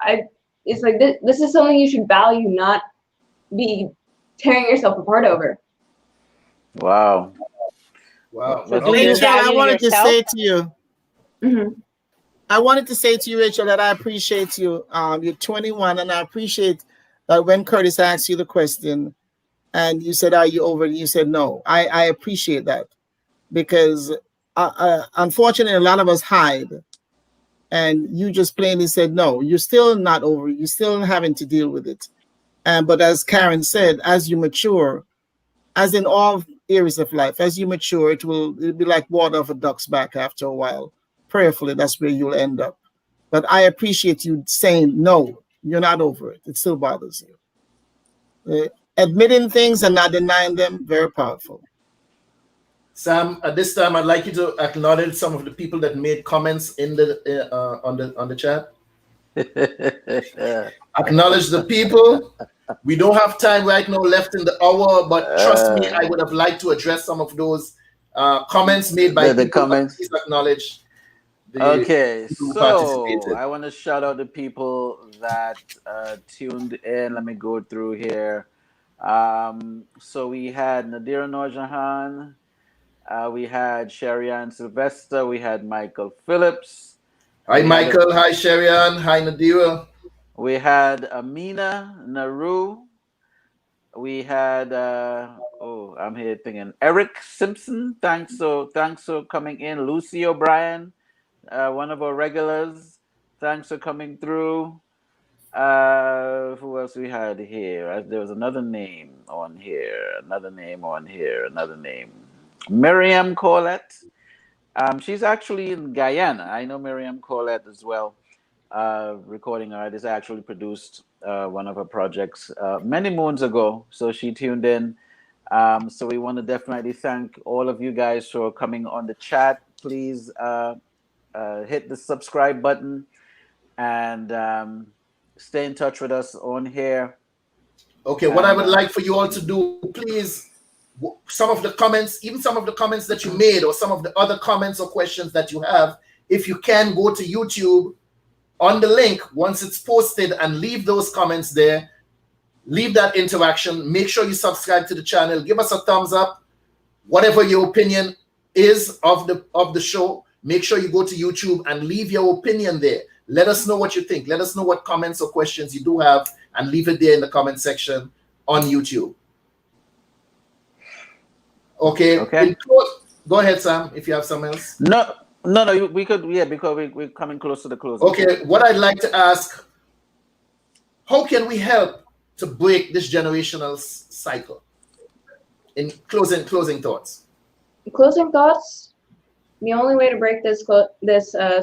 It's like this is something you should value, not be tearing yourself apart over. Wow. So do you Rachel, I value wanted to yourself? say to you, I wanted to say to you, Rachel, that I appreciate you. You're 21, and I appreciate that when Curtis asked you the question, and you said, "Are you over it?" You said, "No." I appreciate that, because unfortunately, a lot of us hide, and you just plainly said, "No, you're still not over it. You're still having to deal with it." But as Karen said, as you mature, as in all areas of life, as you mature, it'll be like water off a duck's back after a while. Prayerfully, that's where you'll end up. But I appreciate you saying, no, you're not over it. It still bothers you. Admitting things and not denying them, very powerful. Sam, at this time, I'd like you to acknowledge some of the people that made comments in the on the chat. Acknowledge the people. We don't have time right now left in the hour, but trust me, I would have liked to address some of those comments made by the people. Comments. Please acknowledge Okay, people who so participated. I want to shout out the people that tuned in. Let me go through here. So we had Nadira Norjahan, we had Sherian Sylvester, we had Michael Phillips. Hi, Michael. Hi, Sherian. Hi, Nadira. We had Amina Naru. We had I'm here thinking Eric Simpson. Thanks for coming in. Lucy O'Brien, one of our regulars. Thanks for coming through. Who else we had here? There was another name on here. Another name. Miriam Collette. She's actually in Guyana. I know Miriam Collette as well. Recording artist. I actually produced one of her projects many moons ago, so she tuned in. So we want to definitely thank all of you guys for coming on the chat. Please hit the subscribe button. and stay in touch with us on here. Okay, what I would like for you all to do, please, some of the comments, even some of the comments that you made, or some of the other comments or questions that you have, if you can go to YouTube on the link once it's posted and leave those comments there. Leave that interaction. Make sure you subscribe to the channel. Give us a thumbs up. Whatever your opinion is of the show, make sure you go to YouTube and leave your opinion there. Let us know what you think. Let us know what comments or questions you do have, and leave it there in the comment section on YouTube. Okay. Go ahead, Sam, if you have something else. No, we could, yeah, because we're coming close to the close. Okay, what I'd like to ask, how can we help to break this generational cycle? In closing thoughts. Closing thoughts. The only way to break this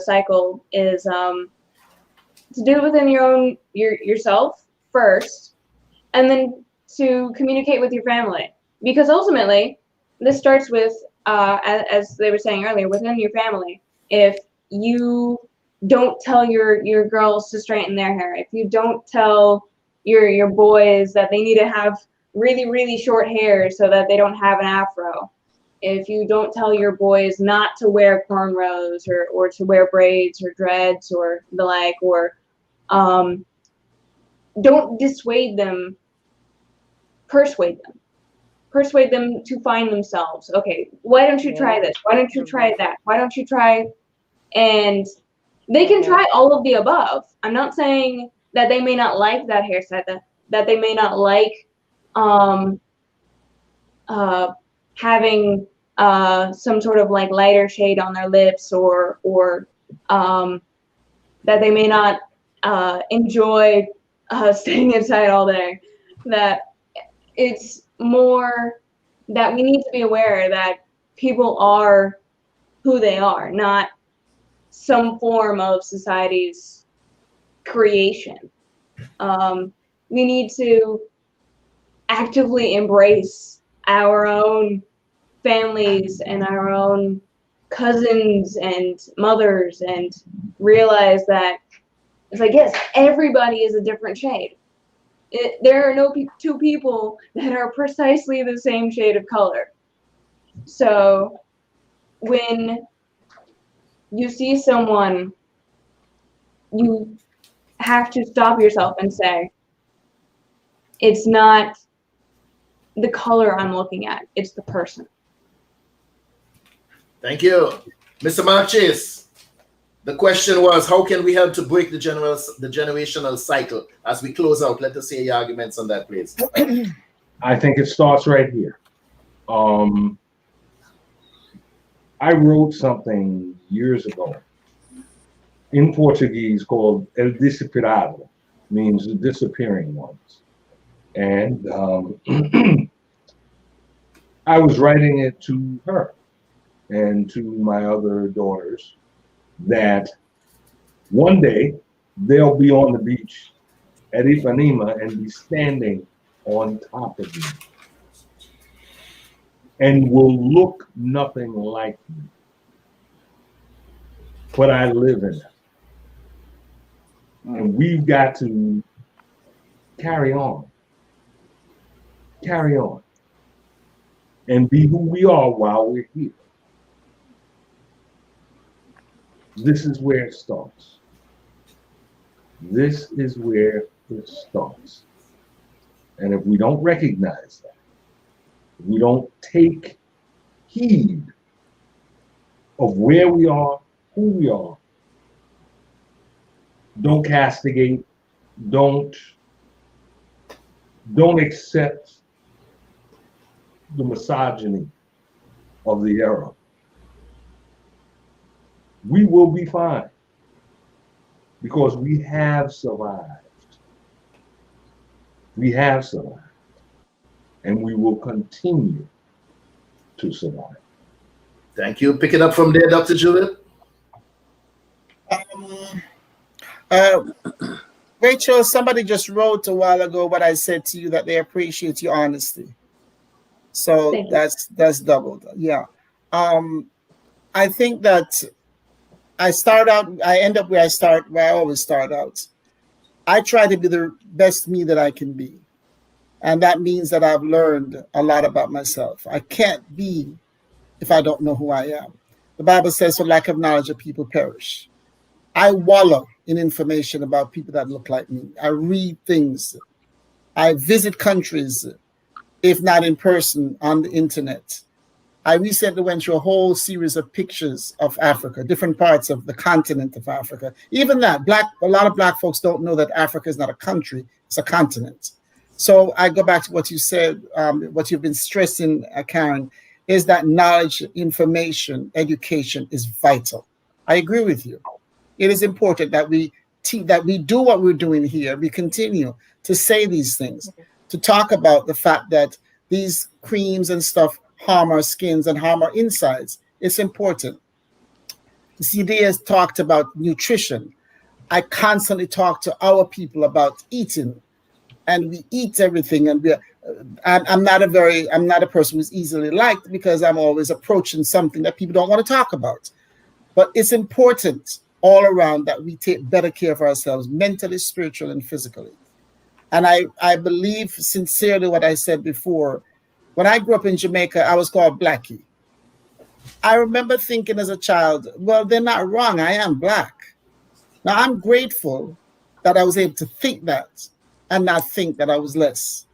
cycle is to do it within yourself first, and then to communicate with your family. Because ultimately, this starts with, as they were saying earlier, within your family. If you don't tell your girls to straighten their hair, if you don't tell your boys that they need to have really, really short hair so that they don't have an afro, if you don't tell your boys not to wear cornrows or to wear braids or dreads or the like, or don't dissuade them, persuade them to find themselves. Okay, why don't you try this? Why don't you try that? Why don't you try? And they can try all of the above. I'm not saying that they may not like that hairstyle, that they may not like having some sort of like lighter shade on their lips, or that they may not enjoy staying inside all day. That it's more that we need to be aware that people are who they are, not some form of society's creation. We need to actively embrace our own families and our own cousins and mothers, and realize that it's like, yes, everybody is a different shade. There are no two people that are precisely the same shade of color. So when you see someone, you have to stop yourself and say, it's not the color I'm looking at, it's the person. Thank you. Mr. Marchis, the question was, how can we help to break the generational cycle? As we close out, let us hear your arguments on that, please. I think it starts right here. I wrote something years ago in Portuguese called El Disapirado, means the disappearing ones. And I was writing it to her and to my other daughters, that one day they'll be on the beach at Ipanema and be standing on top of me and will look nothing like me. But I live in it. And we've got to carry on, and be who we are while we're here. This is where it starts. This is where it starts. And if we don't recognize that, if we don't take heed of where we are, who we are, don't castigate, don't accept the misogyny of the era, we will be fine, because we have survived. We have survived, and we will continue to survive. Thank you. Pick it up from there, Dr. Juliet. Rachel, somebody just wrote a while ago what I said to you, that they appreciate your honesty. So that's doubled. Yeah. I think that I end up where I always start out. I try to be the best me that I can be. And that means that I've learned a lot about myself. I can't be if I don't know who I am. The Bible says, for lack of knowledge, a people perish. I wallow in information about people that look like me. I read things. I visit countries, if not in person, on the internet. I recently went through a whole series of pictures of Africa, different parts of the continent of Africa. Even that, a lot of black folks don't know that Africa is not a country, it's a continent. So I go back to what you said, what you've been stressing, Karen, is that knowledge, information, education is vital. I agree with you. It is important that we do what we're doing here. We continue to say these things, to talk about the fact that these creams and stuff harm our skins and harm our insides. It's important. The CD has talked about nutrition. I constantly talk to our people about eating, and we eat everything. And I'm not a person who's easily liked because I'm always approaching something that people don't want to talk about. But it's important all around that we take better care of ourselves, mentally, spiritually, and physically. And I believe sincerely what I said before. When I grew up in Jamaica, I was called Blackie. I remember thinking as a child, well, they're not wrong. I am black. Now, I'm grateful that I was able to think that and not think that I was less.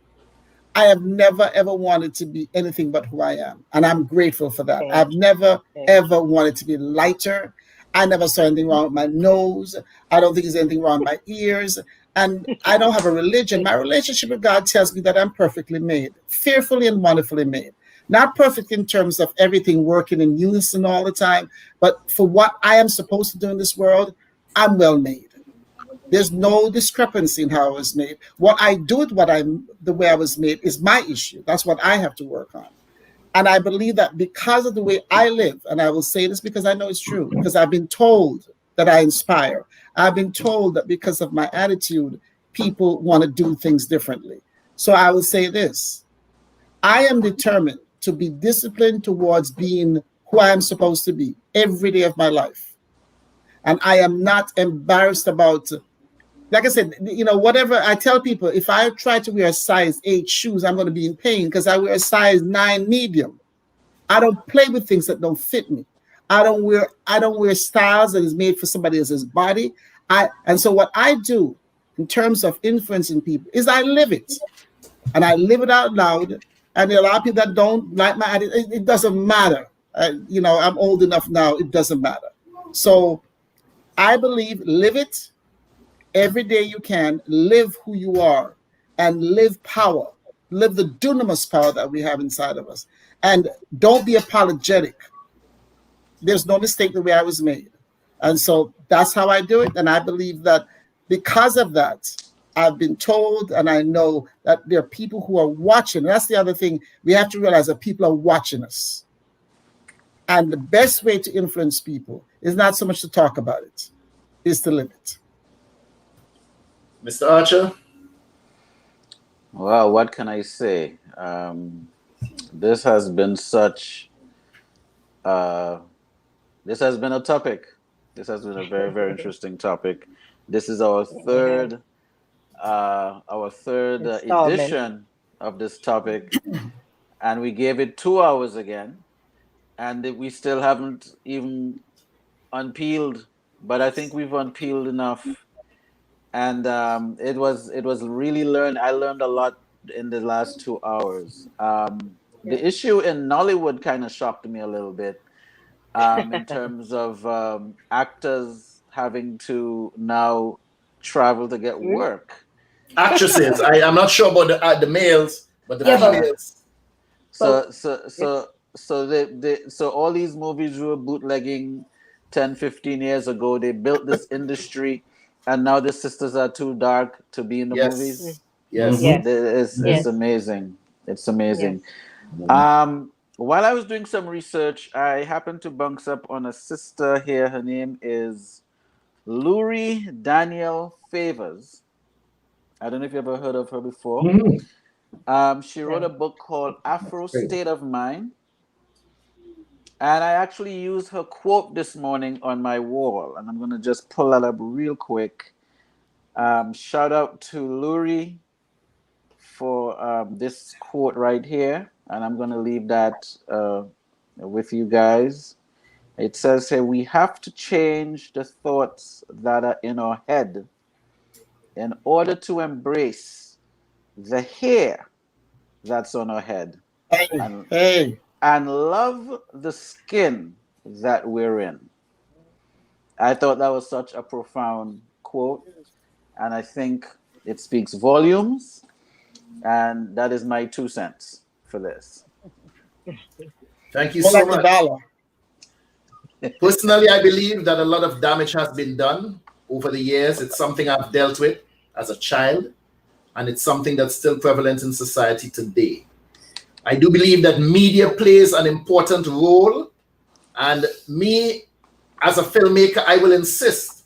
I have never, ever wanted to be anything but who I am. And I'm grateful for that. I've never, ever wanted to be lighter. I never saw anything wrong with my nose. I don't think there's anything wrong with my ears. And I don't have a religion. My relationship with God tells me that I'm perfectly made, fearfully and wonderfully made. Not perfect in terms of everything working in unison all the time, but for what I am supposed to do in this world, I'm well made. There's no discrepancy in how I was made. What I do with the way I was made is my issue. That's what I have to work on. And I believe that because of the way I live, and I will say this because I know it's true, because I've been told that I inspire. I've been told that because of my attitude, people want to do things differently. So I will say this. I am determined to be disciplined towards being who I am supposed to be every day of my life. And I am not embarrassed about, like I said, whatever I tell people, if I try to wear a size 8 shoes, I'm going to be in pain because I wear a size 9 medium. I don't play with things that don't fit me. I don't wear styles that is made for somebody else's body. And so what I do in terms of influencing people is I live it. And I live it out loud. And there are a lot of people that don't like my attitude. It doesn't matter. I'm old enough now. It doesn't matter. So I believe live it every day you can. Live who you are and live power. Live the dunamis power that we have inside of us. And don't be apologetic. There's no mistake the way I was made. And so that's how I do it. And I believe that because of that, I've been told and I know that there are people who are watching. That's the other thing. We have to realize that people are watching us. And the best way to influence people is not so much to talk about it, is to live it. Mr. Archer? Well, what can I say? This has been this has been a topic. This has been a very, very interesting topic. This is our third edition of this topic, and we gave it 2 hours again, and we still haven't even unpeeled, but I think we've unpeeled enough. And it was really I learned a lot in the last 2 hours. The issue in Nollywood kind of shocked me a little bit, in terms of actors having to now travel to get work. Actresses. I'm not sure about the males, but the females. So all these movies were bootlegging 10, 15 years ago. They built this industry, and now the sisters are too dark to be in the movies. Yes. It's amazing. It's amazing. Yes. While I was doing some research, I happened to bounce up on a sister here. Her name is Luri Danielle Favors. I don't know if you ever heard of her before. She wrote a book called Afro State of Mind. And I actually used her quote this morning on my wall, and I'm going to just pull that up real quick. Shout out to Luri for this quote right here, and I'm going to leave that with you guys. It says here, we have to change the thoughts that are in our head in order to embrace the hair that's on our head and, Hey. and love the skin that we're in. I thought that was such a profound quote, and I think it speaks volumes, and that is my 2 cents for this. Thank you More so like a much. dollar. Personally, I believe that a lot of damage has been done over the years. It's something I've dealt with as a child, and it's something that's still prevalent in society today. I do believe that media plays an important role, and me as a filmmaker, I will insist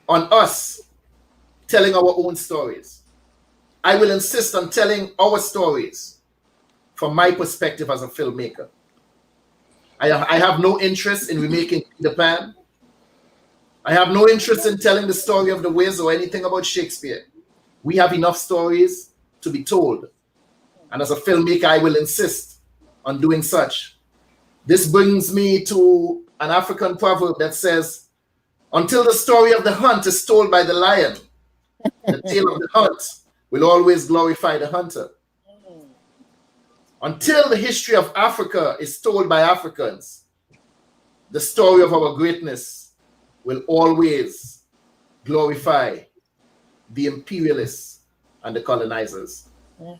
on us telling our own stories. I will insist on telling our stories from my perspective as a filmmaker. I have no interest in remaking Peter Pan. I have no interest in telling the story of the Wiz or anything about Shakespeare. We have enough stories to be told. And as a filmmaker, I will insist on doing such. This brings me to an African proverb that says, until the story of the hunt is told by the lion, the tale of the hunt will always glorify the hunter. Until the history of Africa is told by Africans, the story of our greatness will always glorify the imperialists and the colonizers.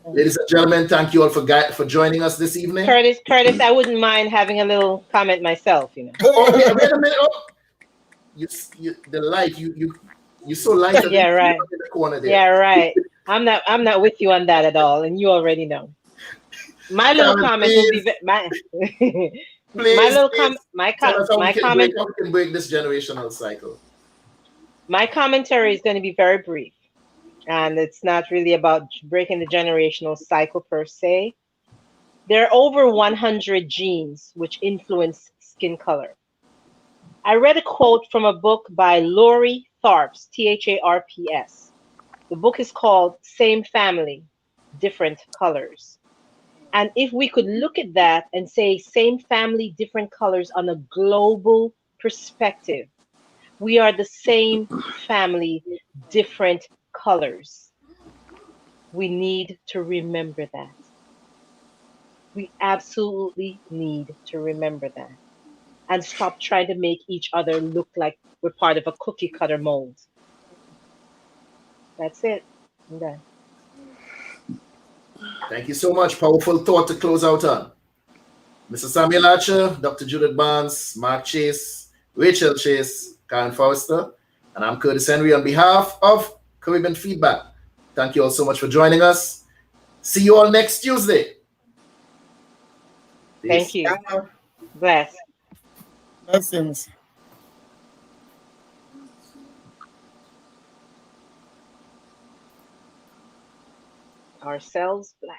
Ladies and gentlemen, thank you all for joining us this evening. Curtis, I wouldn't mind having a little comment myself, you know. Oh, wait a minute. Oh, the light, you so light. Yeah, right. In the corner there. Yeah, right. I'm not with you on that at all, and you already know. My little comment will be my my little comment. My comment. How we can break this generational cycle. My commentary is going to be very brief, and it's not really about breaking the generational cycle per se. There are over 100 genes which influence skin color. I read a quote from a book by Lori Tharps, Tharps. The book is called Same Family, Different Colors. And if we could look at that and say same family, different colors on a global perspective, we are the same family, different colors. We need to remember that. We absolutely need to remember that. And stop trying to make each other look like we're part of a cookie cutter mold. That's it. I'm done. Thank you so much. Powerful thought to close out on. Mr. Samuel Archer, Dr. Judith Barnes, Mark Chase, Rachel Chase, Karen Forrester, and I'm Curtis Henry on behalf of Caribbean Feedback. Thank you all so much for joining us. See you all next Tuesday. Peace. Thank you. Bless. Blessings. Ourselves black.